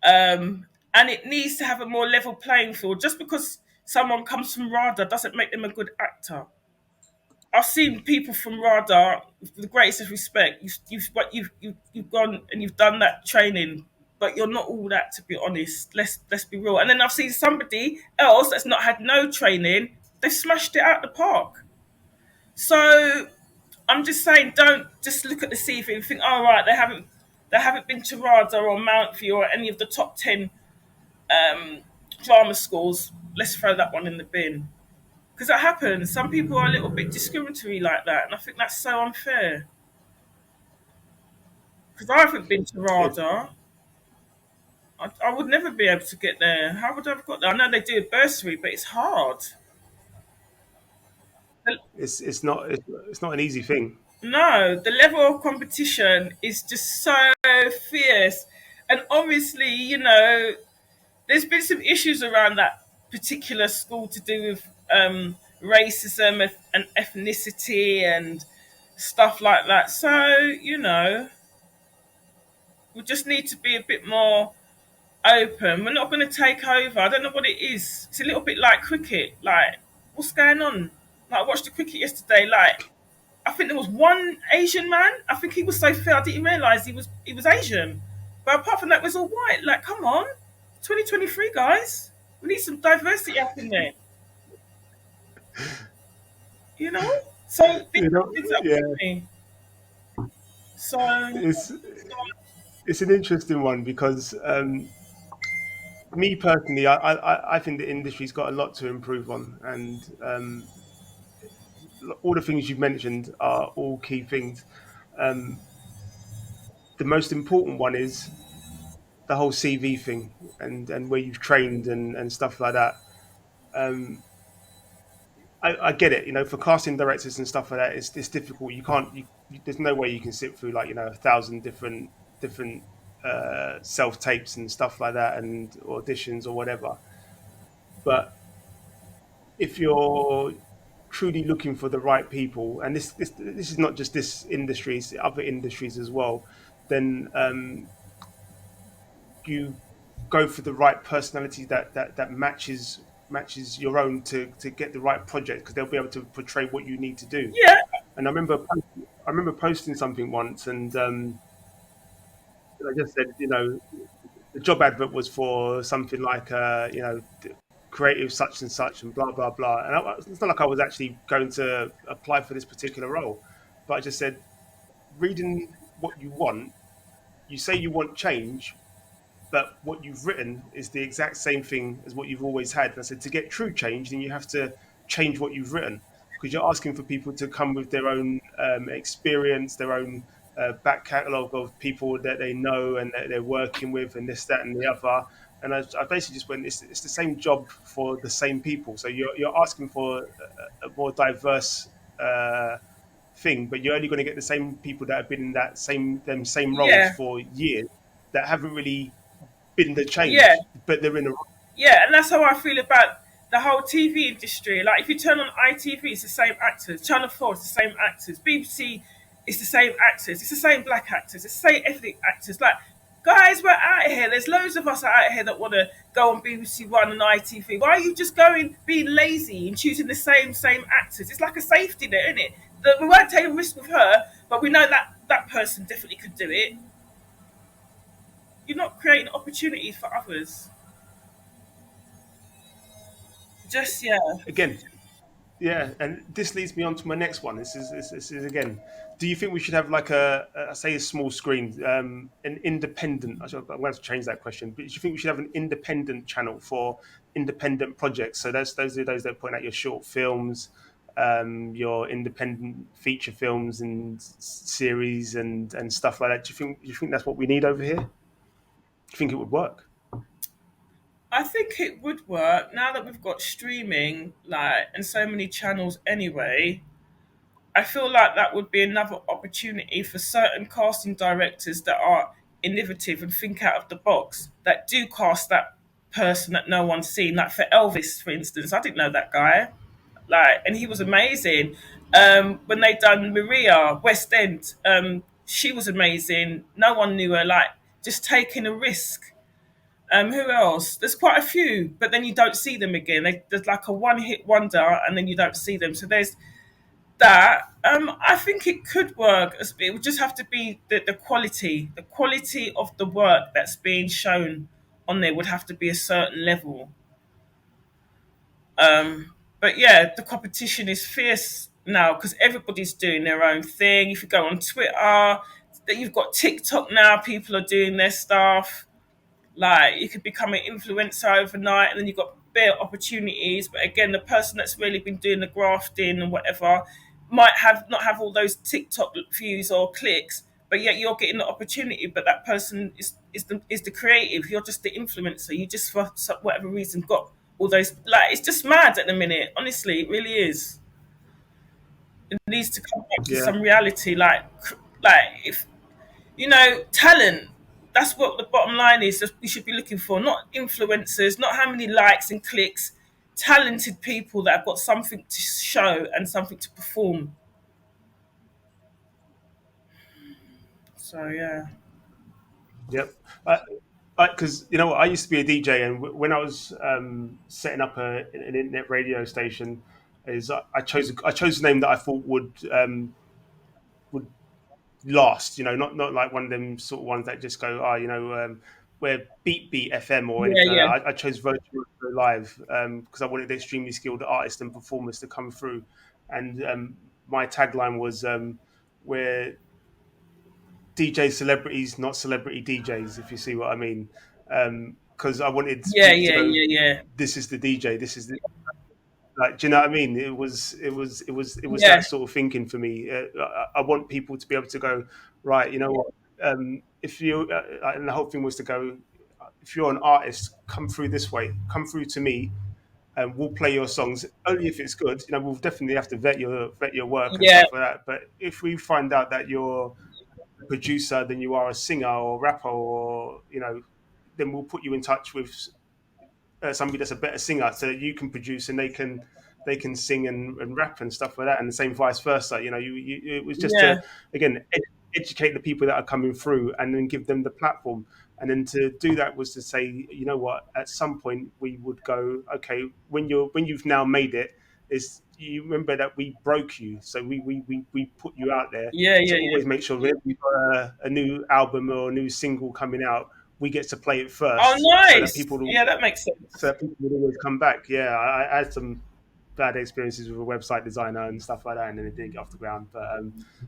and it needs to have a more level playing field. Just because someone comes from RADA doesn't make them a good actor. I've seen people from RADA, with the greatest of respect, you've gone and you've done that training, but you're not all that, to be honest. Let's be real. And then I've seen somebody else that's not had no training, they've smashed it out the park. So I'm just saying, don't just look at the CV and think, oh right, they haven't been to RADA or Mount View or any of the top 10 um, drama schools. Let's throw that one in the bin because that happens. Some people are a little bit discriminatory like that, and I think that's so unfair. Because I haven't been to It, RADA, I would never be able to get there. How would I have got there? I know they do a bursary, but it's hard. it's not an easy thing. No, the level of competition is just so fierce. And obviously, there's been some issues around that particular school to do with racism and ethnicity and stuff like that. So, we just need to be a bit more open. We're not going to take over. I don't know what it is. It's a little bit like cricket. Like, what's going on? Like, I watched the cricket yesterday. Like, I think there was one Asian man. I think he was so fair. I didn't realise he was Asian. But apart from that, it was all white. Like, come on, 2023 guys, we need some diversity up in there. You know. So things that Yeah, worry me. So it's it's an interesting one because me personally, I think the industry's got a lot to improve on, and all the things you've mentioned are all key things. Um, the most important one is the whole CV thing and where you've trained and stuff like that. Um, I get it, for casting directors and stuff like that, it's difficult. You can't, there's no way you can sit through like 1,000 different self tapes and stuff like that and auditions or whatever. But if you're truly looking for the right people, and this is not just this industry, it's other industries as well, then you go for the right personality that matches your own to get the right project because they'll be able to portray what you need to do. yeah, And I remember posting something once, and I just said, the job advert was for something like creative such and such and blah blah blah. And it's not like I was actually going to apply for this particular role, but I just said, reading what you want, you say you want change, but what you've written is the exact same thing as what you've always had. And I said, to get true change, then you have to change what you've written, because you're asking for people to come with their own experience, their own back catalogue of people that they know and that they're working with, and this, that, and the other. And I basically just went, it's the same job for the same people. So you're asking for a more diverse thing, but you're only going to get the same people that have been in that same roles Yeah, for years that haven't really been the yeah, change, but they're in a yeah, and that's how I feel about the whole TV industry. Like, if you turn on ITV, it's the same actors. Channel 4, it's the same actors. BBC, it's the same actors. It's the same black actors. It's the same ethnic actors. Like, guys, we're out of here. There's loads of us out here that want to go on BBC One and ITV. Why are you just going, being lazy and choosing the same actors? It's like a safety net, isn't it? That we won't take a risk with her, but we know that that person definitely could do it. You're not creating opportunities for others. Just, yeah. again. Yeah, and this leads me on to my next one. This is again. Do you think we should have like I say a small screen, an independent? I'm going to have to change that question. But do you think we should have an independent channel for independent projects? So those are those that point out your short films, your independent feature films and series and stuff like that. Do you think that's what we need over here? Do you think it would work? I think it would work now that we've got streaming, like, and so many channels anyway. I feel like that would be another opportunity for certain casting directors that are innovative and think out of the box, that do cast that person that no one's seen. Like for Elvis, for instance, I didn't know that guy. Like, and he was amazing. When they done Maria West End, she was amazing. No one knew her. Like, just taking a risk. Who else? There's quite a few, but then you don't see them again. There's like a one-hit wonder, and then you don't see them. So there's that. I think it could work. It would just have to be the quality of the work that's being shown on there would have to be a certain level. But yeah, the competition is fierce now because everybody's doing their own thing. If you go on Twitter, that you've got TikTok now, people are doing their stuff. Like, you could become an influencer overnight, and then you've got bare opportunities. But again, the person that's really been doing the grafting and whatever might have not have all those TikTok views or clicks, but yet you're getting the opportunity. But that person is the creative. You're just the influencer. You just for whatever reason got all those. Like, it's just mad at the minute. Honestly, it really is. It needs to come back to Yeah. some reality. Like if talent. That's what the bottom line is that we should be looking for, not influencers, not how many likes and clicks. Talented people that have got something to show and something to perform. So yeah, Yep. Because you know what, I used to be a DJ, and when I was setting up an internet radio station, I chose a name that I thought would last. You know, not like one of them sort of ones that just go, we're Beat FM or yeah, anything like yeah, that. I chose Virtual Live because I wanted extremely skilled artists and performers to come through, and my tagline was where DJ celebrities, not celebrity DJs, if you see what I mean. Because I wanted yeah, people to yeah, go, yeah, yeah, this is the DJ, this is the, like, do you know what I mean? It was yeah, that sort of thinking for me. I want people to be able to go, right, you know what? If you and the whole thing was to go, if you're an artist, come through this way, come through to me, and we'll play your songs only if it's good. You know, we'll definitely have to vet your work and yeah, stuff like that. But if we find out that you're producer than you are a singer or rapper, or then we'll put you in touch with somebody that's a better singer so that you can produce and they can sing and rap and stuff like that, and the same vice versa. It was just to, yeah, again, educate the people that are coming through and then give them the platform. And then to do that was to say, you know what, at some point we would go, okay, when you've now made it, is you remember that we broke you, so we put you out there yeah, to yeah, yeah, always make sure whenever you've got a new album or a new single coming out, we get to play it Oh, first, nice. Yeah, that makes so sense. that people would always come back. Yeah, I had some bad experiences with a website designer and stuff like that, and then it didn't get off the ground. But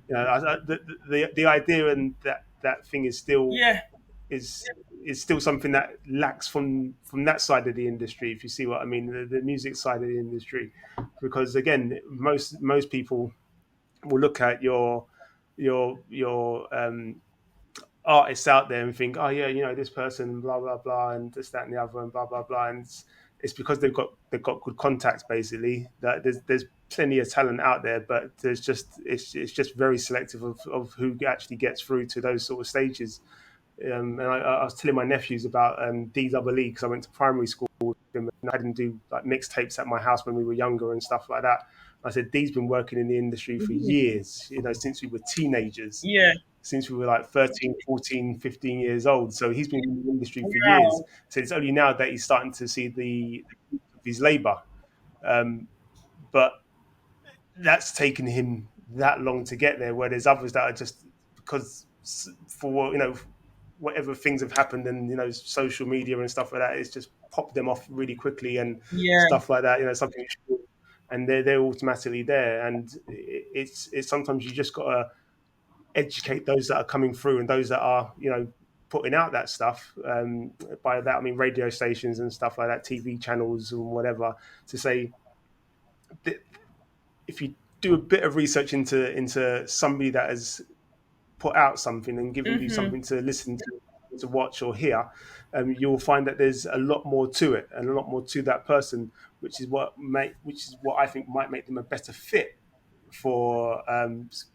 the idea and that thing Yeah. is is still something that lacks from that side of the industry. If you see what I mean, the music side of the industry, because again, most people will look at your artists out there and think, oh yeah, this person, blah blah blah, and this, that, and the other, and blah blah blah, and it's because they've got good contacts. Basically, that there's plenty of talent out there, but it's just very selective of who actually gets through to those sort of stages. And I was telling my nephews about D Double E because I went to primary school with him and I had him do like mixtapes at my house when we were younger and stuff like that. I said, Dee's been working in the industry for Mhm. years, since we were teenagers, Yeah. since we were like 13, 14, 15 years old. So he's been in the industry for years. Wow. So it's only now that he's starting to see the fruits of his labor. Um, but that's taken him that long to get there, where there's others that are just because for whatever things have happened and social media and stuff like that, it's just popped them off really quickly and Yeah. stuff like that. Something, and they're automatically there. And it's sometimes you just got to educate those that are coming through and those that are putting out that stuff. By that I mean radio stations and stuff like that, TV channels and whatever, to say if you do a bit of research into somebody that has put out something and given you Hmm. something to listen to watch or hear, you'll find that there's a lot more to it and a lot more to that person, which is what I think might make them a better fit for, I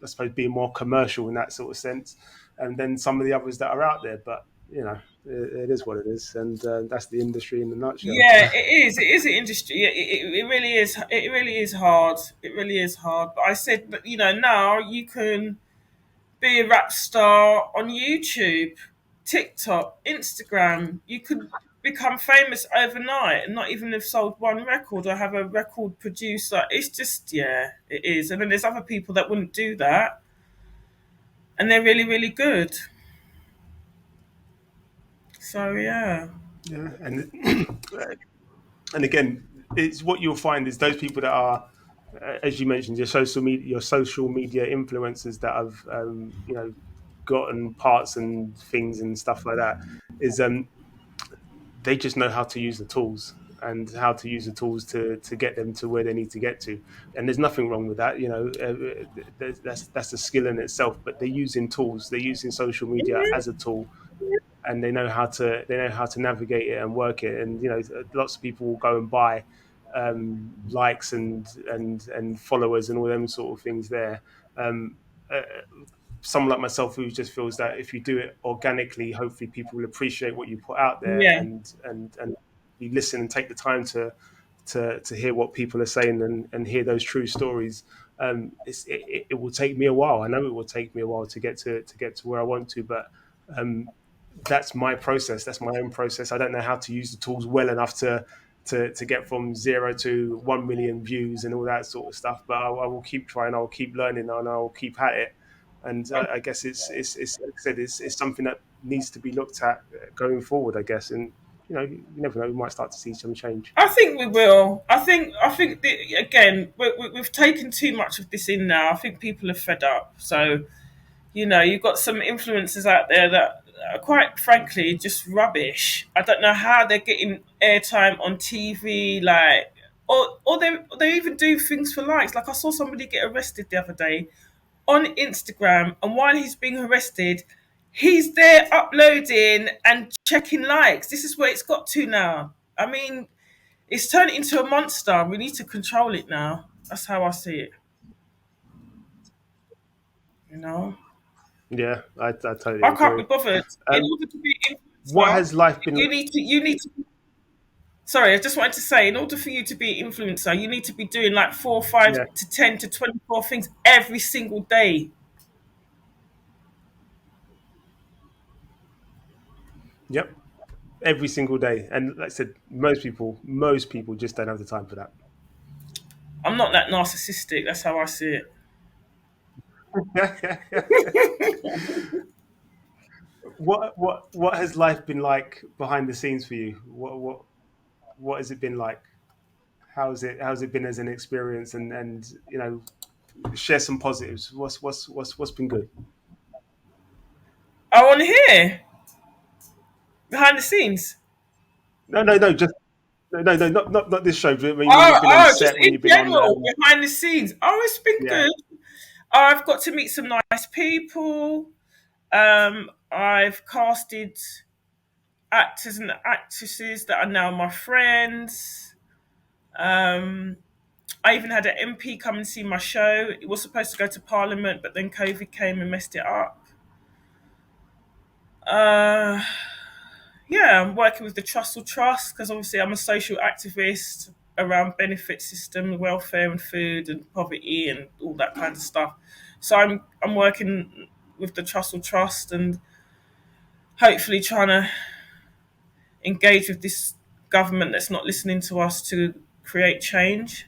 suppose, being more commercial in that sort of sense, and then some of the others that are out there. But it is what it is, and that's the industry in a nutshell. Yeah, it is. It is an industry. It really is. It really is hard. It really is hard. But I said, but now you can be a rap star on YouTube, TikTok, Instagram. You could become famous overnight and not even have sold one record or have a record producer. It's just, yeah, it is. And then there's other people that wouldn't do that, and they're really, really good. So yeah. Yeah, and and again, it's what you'll find is those people that are, as you mentioned, your social media influencers that have gotten parts and things and stuff like that, is they just know how to use the tools and how to use the tools to get them to where they need to get to. And there's nothing wrong with that. That's a skill in itself. But they're using tools. They're using social media as a tool, and they know how to navigate it and work it. And lots of people will go and buy likes and followers and all them sort of things there. Um, uh, Someone like myself who just feels that if you do it organically, hopefully people will appreciate what you put out there, Yeah. and you listen and take the time to hear what people are saying and hear those true stories. It will take me a while. I know it will take me a while to get to where I want to, but um, that's my process. That's my own process. I don't know how to use the tools well enough to get from 0 to 1 million views and all that sort of stuff. But I will keep trying. I'll keep learning, and I'll keep at it. And I guess it's like I said, it's something that needs to be looked at going forward. I guess, and you never know. We might start to see some change. I think we will. I think again, we've taken too much of this in now. I think people are fed up. So you've got some influencers out there that are quite frankly just rubbish. I don't know how they're getting airtime on TV, like, or they even do things for likes. Like I saw somebody get arrested the other day on Instagram, and while he's being arrested, he's there uploading and checking likes. This is where it's got to now. I mean, it's turned into a monster. We need to control it now. That's how I see it. You know, Yeah, I totally I can't be agree. bothered. In Um, order to be an what influencer, has life been you like? need to. You need to. Sorry, I just wanted to say, in order for you to be an influencer, you need to be doing like 4, Yeah, 5 to 10 to 24 things every single day. yep, every single day. And like I said, most people just don't have the time for that. I'm not that narcissistic. That's how I see it. what has life been like behind the scenes for you? What has it been like? How's it been as an experience? And share some positives. What's been good? I want to hear behind the scenes. No, just no, not this show. But when Oh, you've been on just set, when in you've been on, general, behind the scenes. Oh, it's been yeah. good. I've got to meet some nice people. I've casted actors and actresses that are now my friends. Um, I even had an MP come and see my show. It was supposed to go to Parliament, but then COVID came and messed it up. Uh, yeah, I'm working with the Trussell Trust because obviously I'm a social activist around benefit system, welfare and food and poverty and all that kind of stuff. So I'm working with the Trussell Trust and hopefully trying to engage with this government that's not listening to us to create change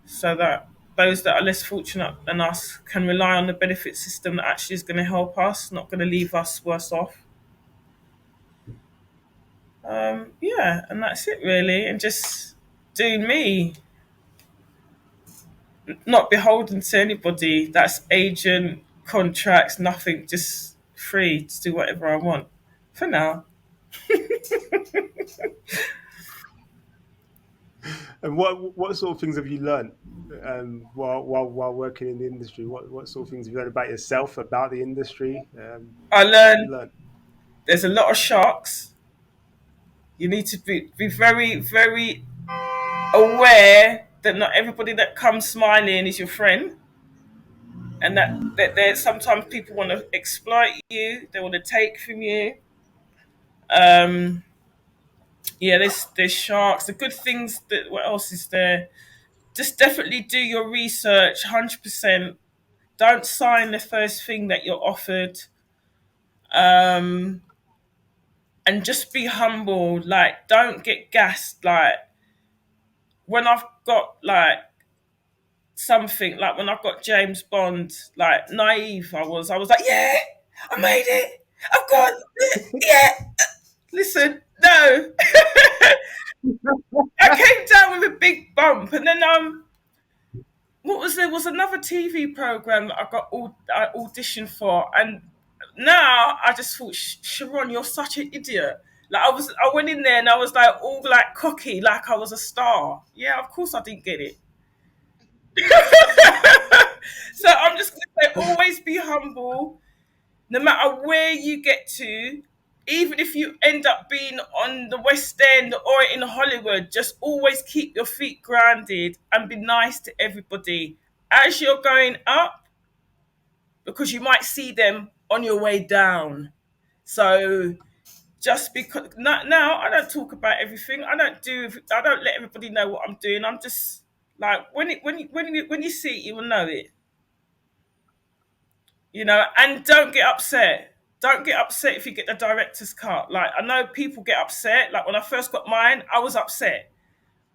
so that those that are less fortunate than us can rely on the benefit system that actually is going to help us, not going to leave us worse off. Yeah, and that's it really, and just doing me, not beholden to anybody. That's agent, contracts, nothing, just free to do whatever I want for now. And what sort of things have you learned while working in the industry? What sort of things have you learned about yourself, about the industry? I What have you learned learned? there's a lot of sharks. You need to be very, very aware that not everybody that comes smiling is your friend, and that there sometimes people want to exploit you, they want to take from you. Um, yeah, there's sharks. The good things that what else is there? Just definitely do your research, 100%. Don't sign the first thing that you're offered, um, and just be humble. Like, don't get gassed. Like when I've got like something like when I've got James Bond, like naive I was like, yeah, I made it. I've got it. Yeah. Listen, no. I came down with a big bump and then what was there was another TV program that I auditioned for and now I just thought Sharon, you're such an idiot. Like I went in there and I was like all like cocky, like I was a star. Yeah, of course I didn't get it. So I'm just gonna say, always be humble, no matter where you get to. Even if you end up being on the West End or in Hollywood, just always keep your feet grounded and be nice to everybody as you're going up, because you might see them on your way down. So just because now I don't talk about everything. I don't let everybody know what I'm doing. I'm just like when you see it, you will know it. And don't get upset. Don't get upset if you get the director's cut. Like I know people get upset. Like when I first got mine, I was upset.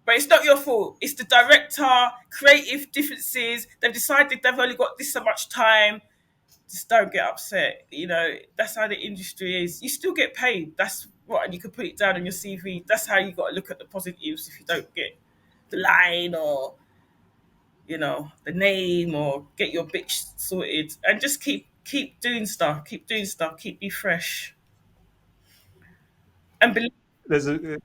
But it's not your fault. It's the director, creative differences. They've decided they've only got this so much time. Just don't get upset. That's how the industry is. You still get paid. That's what, and you can put it down on your CV. That's how you got to look at the positives if you don't get the line or the name or get your bitch sorted and just keep doing stuff, keep be fresh and believe. There's a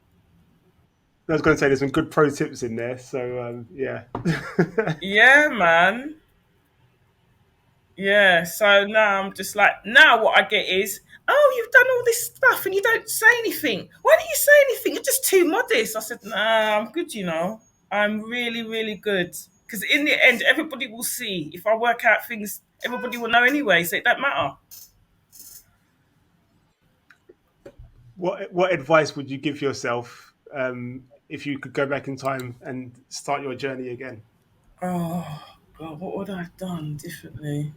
I was going to say there's some good pro tips in there. So yeah. Yeah, man. Yeah, so now I'm just like, now what I get is, oh, you've done all this stuff and you don't say anything. Why don't you say anything? You're just too modest. I said, nah, I'm good. I'm really, really good. Because in the end, everybody will see. If I work out things, everybody will know anyway, so it don't matter. What advice would you give yourself if you could go back in time and start your journey again? Oh, God, what would I have done differently?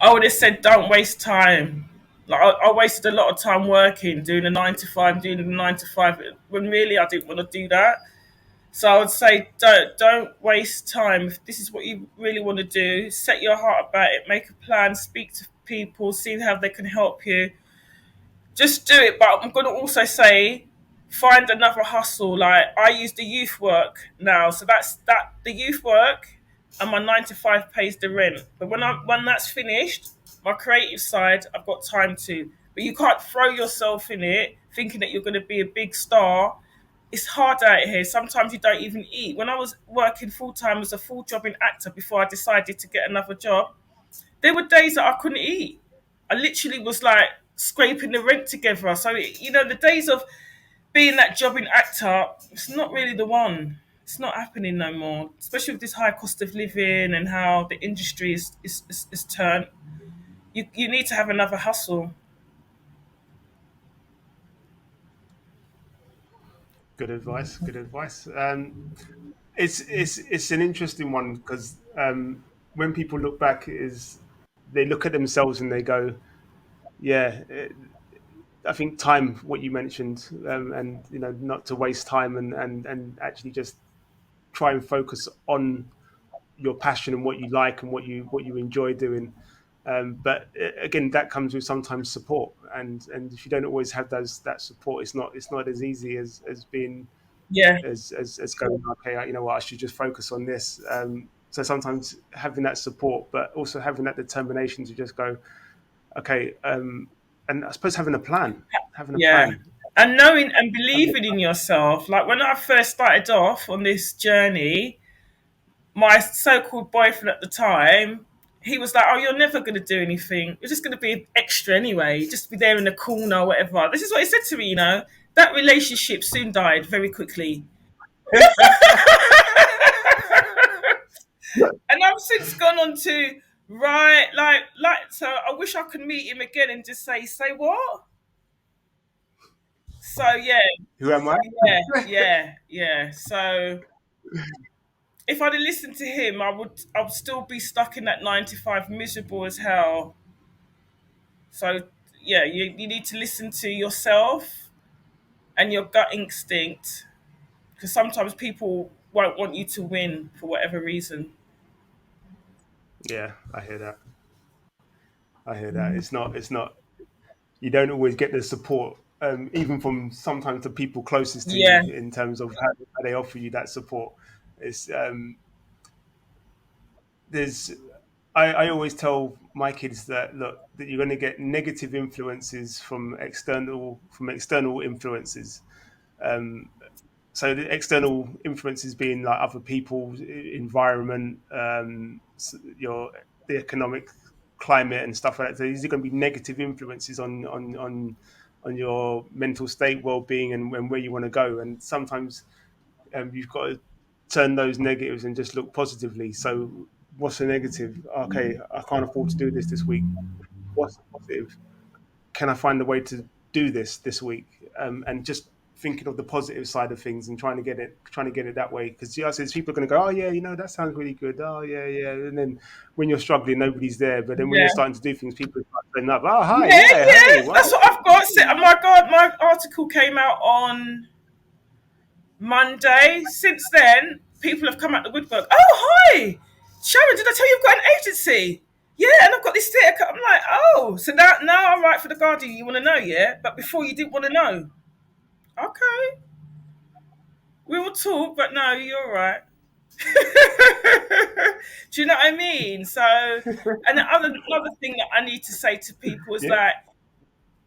I would have said, don't waste time. Like I wasted a lot of time working, doing a 9 to 5, doing the 9 to 5, when really I didn't want to do that. So I would say, don't waste time. If this is what you really want to do, set your heart about it, make a plan, speak to people, see how they can help you. Just do it. But I'm going to also say, find another hustle. Like I use the youth work now, so that's that. The youth work and my 9 to 5 pays the rent. But when that's finished, my creative side, I've got time to. But you can't throw yourself in it thinking that you're going to be a big star. It's hard out here. Sometimes you don't even eat. When I was working full time as a full jobbing actor before I decided to get another job, there were days that I couldn't eat. I literally was like scraping the rent together. So, the days of being that jobbing actor, it's not really the one. It's not happening no more, especially with this high cost of living and how the industry is turned. You need to have another hustle. Good advice. Good advice. It's an interesting one because when people look back, is they look at themselves and they go, yeah. I think time, what you mentioned, and not to waste time and actually just try and focus on your passion and what you like and what you enjoy doing. But again, that comes with sometimes support, and if you don't always have that support, it's not as easy as being Yeah, as going, okay, you know what, I should just focus on this. So sometimes having that support, but also having that determination to just go, okay, and I suppose having a yeah. plan, And knowing and having believing in yourself. Like when I first started off on this journey, my so-called boyfriend at the time, he was like, "Oh, you're never going to do anything. You're just going to be an extra anyway. Just be there in the corner or whatever." This is what he said to me. That relationship soon died very quickly, a and I've since gone on to right, like. So I wish I could meet him again and just say what. So yeah, who am I? yeah. So if I'd have listened to him, I'd still be stuck in that 9 to 5, miserable as hell. So yeah, you need to listen to yourself and your gut instinct because sometimes people won't want you to win for whatever reason. Yeah, I hear that. I hear that. It's not. You don't always get the support, even from sometimes the people closest to Yeah, you, in terms of how they offer you that support. It's there's I always tell my kids that, look, that you're going to get negative influences from external influences. Um, so the external influences being like other people, environment, your the economic climate and stuff like that. So these are going to be negative influences on your mental state, well-being, and where you want to go. And sometimes you've got to turn those negatives and just look positively. So what's the negative? Okay, I can't afford to do this week. What's the positive? Can I find a way to do this week? And just thinking of the positive side of things and trying to get it that way. Because yeah, so people are going to go, oh yeah, that sounds really good. Oh yeah, yeah. And then when you're struggling, nobody's there. But then when you're yeah, starting to do things, people are turning up. Oh hi, yeah, yeah, hey, yeah. wow. That's what I've got. Oh my god, my article came out on Monday. Since then, people have come out the woodwork. Oh hi, Sharon, did I tell you you've got an agency? Yeah, and I've got this theatre. I'm like, oh, so now I write for the Guardian. You want to know, yeah? But before you didn't want to know. Okay, we will talk, but no, you're right. Do you know what I mean? So, and another thing that I need to say to people is Yeah, like,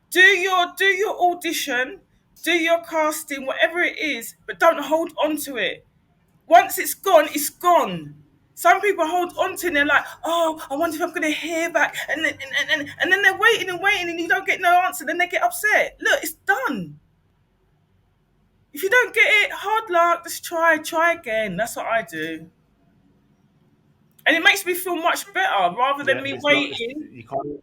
do your audition, do your casting, whatever it is, but don't hold on to it. Once it's gone, it's gone. Some people hold on to it and they're like, oh, I wonder if I'm going to hear back. And then they're waiting and waiting and you don't get no answer. Then they get upset. Look, it's done. If you don't get it, hard luck, just try again. That's what I do. And it makes me feel much better rather than yeah. me It's not. waiting. You can't.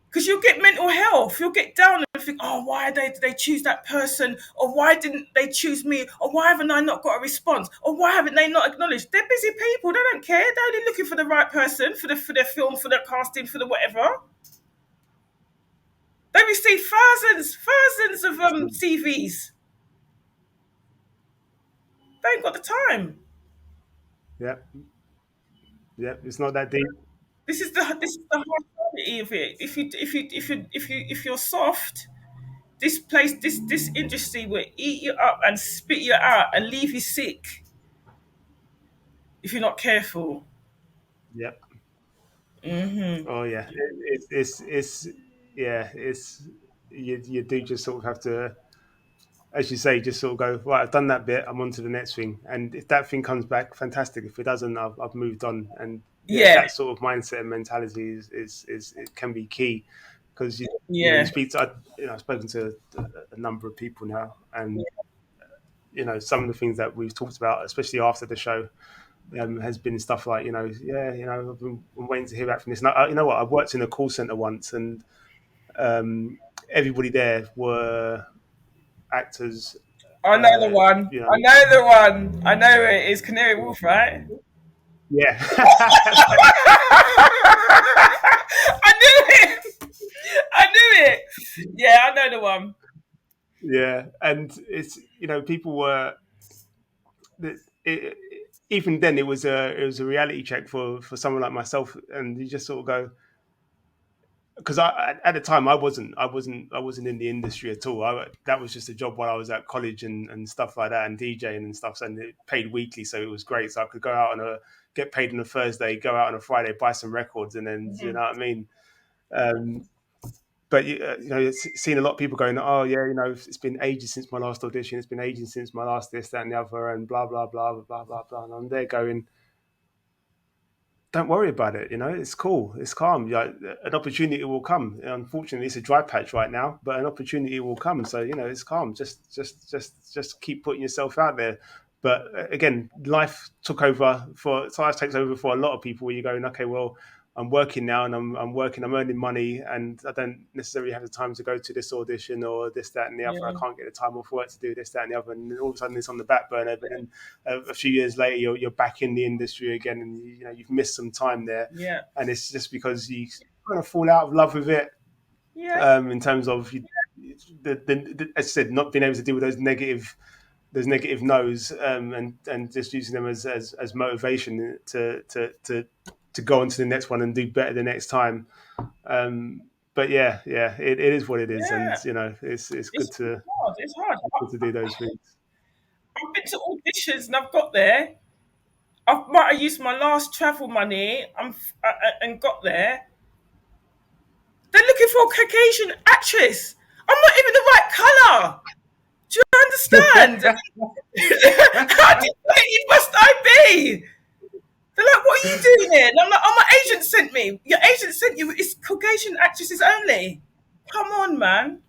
Because you'll get mental health. You'll get down and think, oh, why did they choose that person? Or why didn't they choose me? Or why haven't I not got a response? Or why haven't they not acknowledged? They're busy people. They don't care. They're only looking for the right person for their film, for their casting, for the whatever. They receive thousands of CVs. They ain't got the time. Yeah, yeah. It's not that deep. This is the hard reality. reality of it. If you're soft, this place, this industry will eat you up and spit you out and leave you sick if you're not careful. Yeah. Hmm. Oh yeah. It's yeah. It's you do just sort of have to, as you say, just sort of go right. I've done that bit. I'm on to the next thing. And if that thing comes back, fantastic. If it doesn't, I've moved on. And yeah, Yeah, that sort of mindset and mentality is it can be key because you yeah, speak to I've spoken to a number of people now, and some of the things that we've talked about, especially after the show, has been stuff like yeah, I'm waiting to hear back from this. And you know what? I've worked in a call center once, and um, everybody there were actors. I know the one. You I know, know the one. I know who it is. Canary Wolf, right? yeah, I knew it. I knew it. Yeah, I know the one. yeah, and it's people were it, even then it was a reality check for someone like myself, and you just sort of go, because at the time I wasn't in the industry at all. That was just a job while I was at college and stuff like that, and DJing and stuff. And it paid weekly, so it was great. So I could go out get paid on a Thursday, go out on a Friday, buy some records, and then you Mhm. know what I mean. But seen a lot of people going, oh yeah, it's been ages since my last audition. It's been ages since my last this, that, and the other, and blah blah blah blah blah blah blah. And I'm there going, don't worry about it. It's cool. It's calm. Like, an opportunity will come. Unfortunately, it's a dry patch right now, but an opportunity will come. So it's calm. Just keep putting yourself out there. But again, life takes over for a lot of people. Where you're going, okay, well, I'm working now, and I'm working. I'm earning money, and I don't necessarily have the time to go to this audition or this, that, and the other. I Yeah, can't get the time off work to do this, that, and the other. And then all of a sudden, it's on the back burner. But then a few years later, you're back in the industry again, and you've missed some time there, yeah, and it's just because you kind of fall out of love with it, yeah, in terms of as I said, not being able to deal with those negative no's, and just using them as motivation to go on to the next one and do better the next time. But yeah, it is what it is, and yeah. it's good It's to hard. It's hard. good to do those things. I've been to auditions and I've got there. I might have used my last travel money and got there. They're looking for a Caucasian actress. I'm not even the right colour. Do you understand? How deflated must I be? They're like, what are you doing here? And I'm like, oh, my agent sent me. Your agent sent you. It's Caucasian actresses only. Come on, man.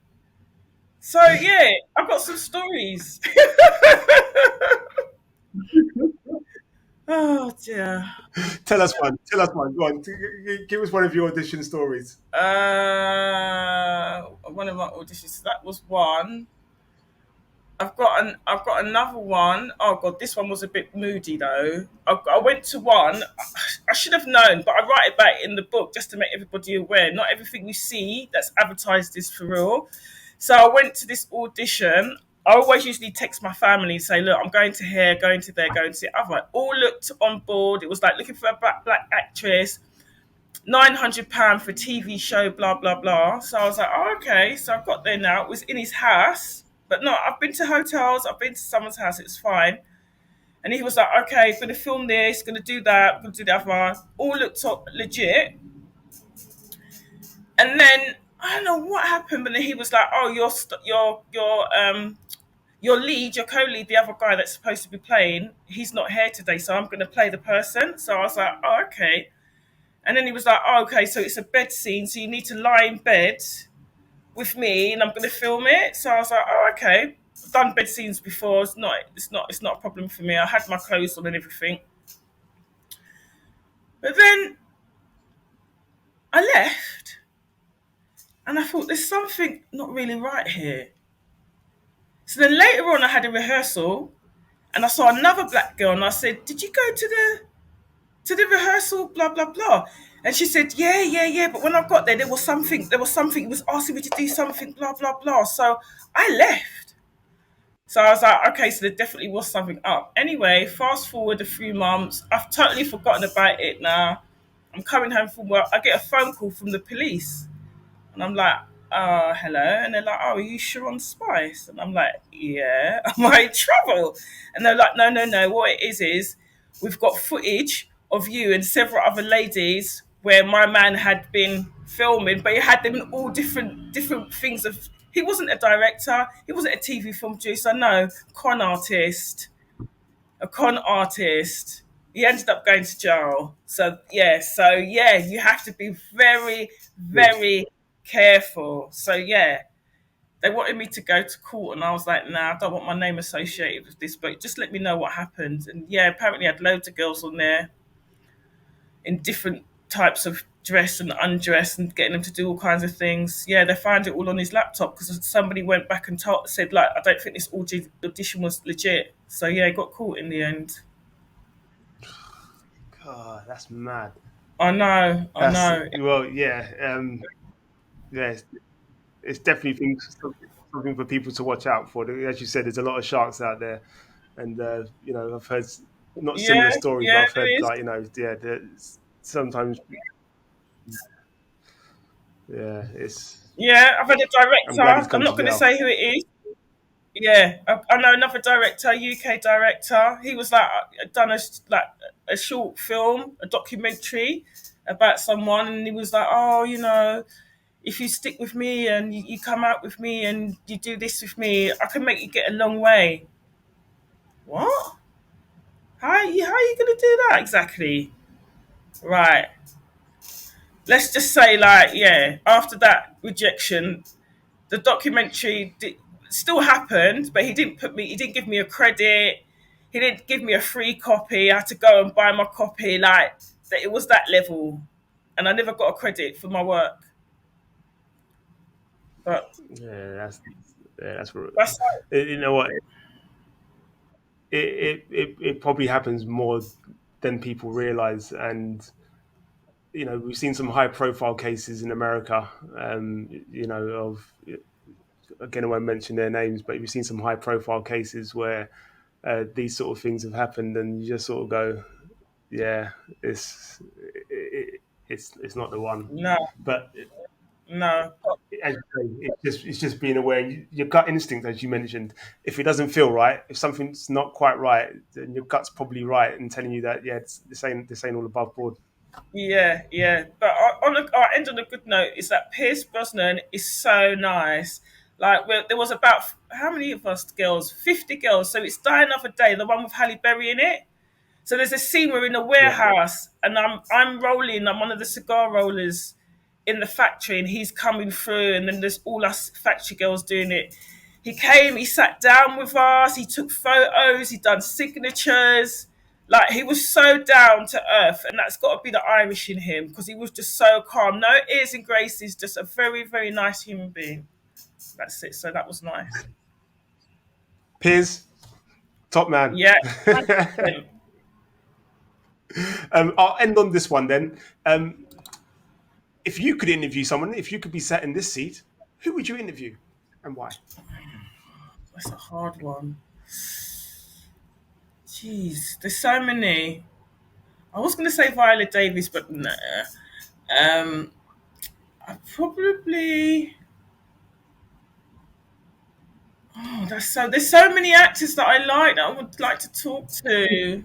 So yeah, I've got some stories. Oh dear. Tell us one. Tell us one. Go on. Give us one of your audition stories. One of my auditions. That was one. I've got another one. Oh god, this one was a bit moody though. I went to one. I should have known, but I write about it in the book just to make everybody aware. Not everything you see that's advertised is for real. So I went to this audition. I always usually text my family and say, look, I'm going to here, going to there, going to the other. All looked on board. It was like looking for a black actress, £900 for a TV show, blah, blah, blah. So I was like, oh, okay. So I got there now. It was in his house. But no, I've been to hotels, I've been to someone's house, it's fine. And he was like, okay, going to film this, going to do that, going to do the other. All looked legit. And then I don't know what happened, but then he was like, oh, your lead, your co-lead, the other guy that's supposed to be playing, he's not here today, so I'm going to play the person. So I was like, oh, okay. And then he was like, oh, okay, so it's a bed scene, so you need to lie in bed with me, and I'm going to film it. So I was like, oh, okay. I've done bed scenes before. It's not a problem for me. I had my clothes on and everything. But then I left, and I thought there's something not really right here. So then later on, I had a rehearsal, and I saw another black girl, and I said, "Did you go to the rehearsal? Blah blah blah." And she said, "Yeah, yeah, yeah." But when I got there, there was something. There was something. It was asking me to do something. Blah blah blah. So I left. So I was like, okay, so there definitely was something up. Anyway, fast forward a few months. I've totally forgotten about it now. I'm coming home from work. I get a phone call from the police. And I'm like, hello. And they're like, oh, are you Sharron Spice? And I'm like, yeah. Am I in trouble? And they're like, no, no, no. What it is we've got footage of you and several other ladies where my man had been filming, but he had them in all different things of. He wasn't a director. He wasn't a TV film producer. No, con artist, a con artist. He ended up going to jail. So yeah, you have to be very, Good. very careful. So yeah, they wanted me to go to court, and I was like, nah, I don't want my name associated with this. But just let me know what happened. And yeah, apparently I had loads of girls on there in different types of dress and undress and getting them to do all kinds of things. Yeah, they found it all on his laptop because somebody went back and said like, I don't think this audition was legit. So yeah, he got caught in the end. God, that's mad. I know, I That's know. well, yeah, yeah. It's definitely something for people to watch out for. As you said, there's a lot of sharks out there, and I've heard not Yeah, similar stories, but yeah, I've heard there is. like yeah, sometimes yeah, it's. Yeah, I've had a I'm glad he's director. I'm come to not going to jail. say who it is. Yeah, I know another director, UK director. He was like done a short film, a documentary about someone, and he was like, oh, if you stick with me and you come out with me and you do this with me, I can make you get a long way. What? How are you going to do that exactly? Right. Let's just say, like, yeah, after that rejection, the still happened, but he didn't give me a credit. He didn't give me a free copy. I had to go and buy my copy. Like, that it was that level. And I never got a credit for my work. But Yeah, that's that's you know what it probably happens more than people realize, and we've seen some high profile cases in America, of again I won't mention their names, but we've seen some high profile cases where these sort of things have happened, and you just sort of go, yeah, it's not the one. no, But no. as you say, it's just being aware. Your gut instinct, as you mentioned, if it doesn't feel right, if something's not quite right, then your gut's probably right in telling you that yeah, this ain't all above board. Yeah, yeah. But I end on a good note is that Pierce Brosnan is so nice. Like, there was about how many of us girls? 50 girls. So it's Die Another Day, the one with Halle Berry in it. So there's a scene we're in a Yeah, warehouse and I'm rolling. I'm one of the cigar rollers in the factory, and he's coming through, and then there's all us factory girls doing it. He came, he sat down with us, he took photos, he done signatures. Like, he was so down to earth, and that's got to be the Irish in him because he was just so calm. No airs and graces, just a very, very nice human being. That's it. So that was nice. Piers, top man. Yeah, 100%. I'll end on this one then. If you could interview someone, if you could be sat in this seat, who would you interview and why? That's a hard one. Jeez, there's so many. I was going to say Viola Davis, but nah. Um, I probably. Oh, there's so many actors that I like that I would like to talk to.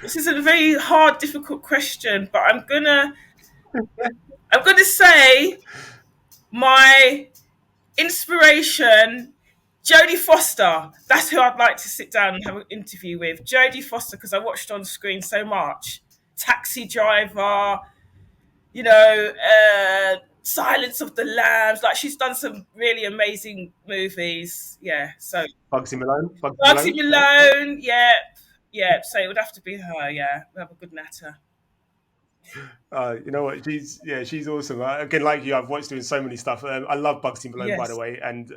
This is a very hard, difficult question, but I'm gonna say my inspiration, Jodie Foster. That's who I'd like to sit down and have an interview with. Jodie Foster, because I watched on screen so much. Taxi Driver, Silence of the Lambs. Like, she's done some really amazing movies. Yeah, so Bugsy Malone. Bugsy Bugsy Malone. Yeah, yeah. Malone. Yeah, yeah. So it would have to be her. Yeah, we have a good natter. You know what? She's awesome. Again, like you, I've watched her in so many stuff. I love Bugsy Malone, by the Yes. way, and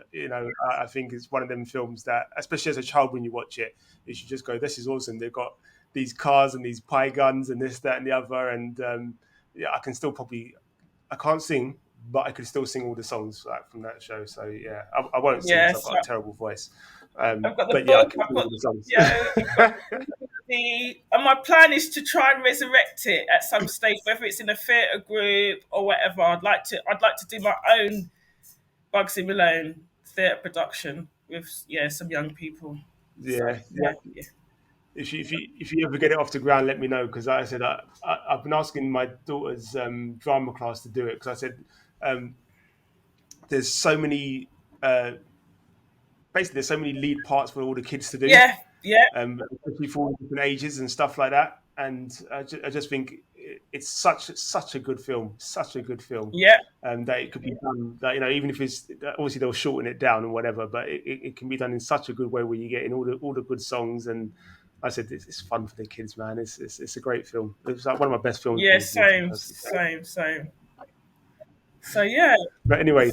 I think it's one of them films that, especially as a child, when you watch it, you should just go, "This is awesome." They've got these cars and these pie guns and this, that, and the other, and yeah, I can still probably, I can't sing, but I could still sing all the songs like from that show. So yeah, I won't sing because I've Yes. got a terrible voice. I've got the But yeah, I book. can I've sing got all the songs. I've got the, and my plan is to try and resurrect it at some stage, whether it's in a theatre group or whatever. I'd like to do my own Bugsy Malone theatre production with some young people. So Yeah, yeah. yeah, yeah, If you ever get it off the ground, let me know because like I said I've been asking my daughter's drama class to do it because I said um, there's so many basically there's so many lead parts for all the kids to do, yeah, yeah, especially for all different ages and stuff like that. And I just think it's such a good film, such a good film. yeah, That it could be done, that, even if it's obviously they'll shorten it down and whatever, but it can be done in such a good way where you get in all the good songs. And I said it's fun for the kids, man. It's a great film. It's like one of my best films yeah. recently, to be Same, perfectly fair. same, same. So yeah, But anyway,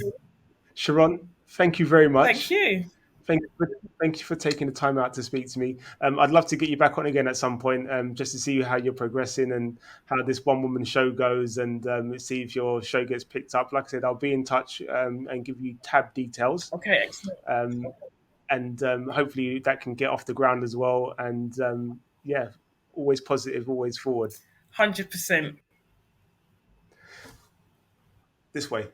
Sharon, thank you very thank much. you. Thank you for taking the time out to speak to me. I'd love to get you back on again at some point, just to see how you're progressing and how this one woman show goes, and see if your show gets picked up. Like I said, I'll be in touch and give you tab details, Okay, excellent. um, and hopefully that can get off the ground as well. And yeah, always positive, always forward. 100%. This way,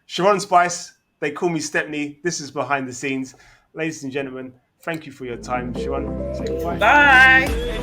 Sharon Spice. They call me Stepney. This is behind the scenes, ladies and gentlemen. Thank you for your time, Sharon. Say goodbye. Bye.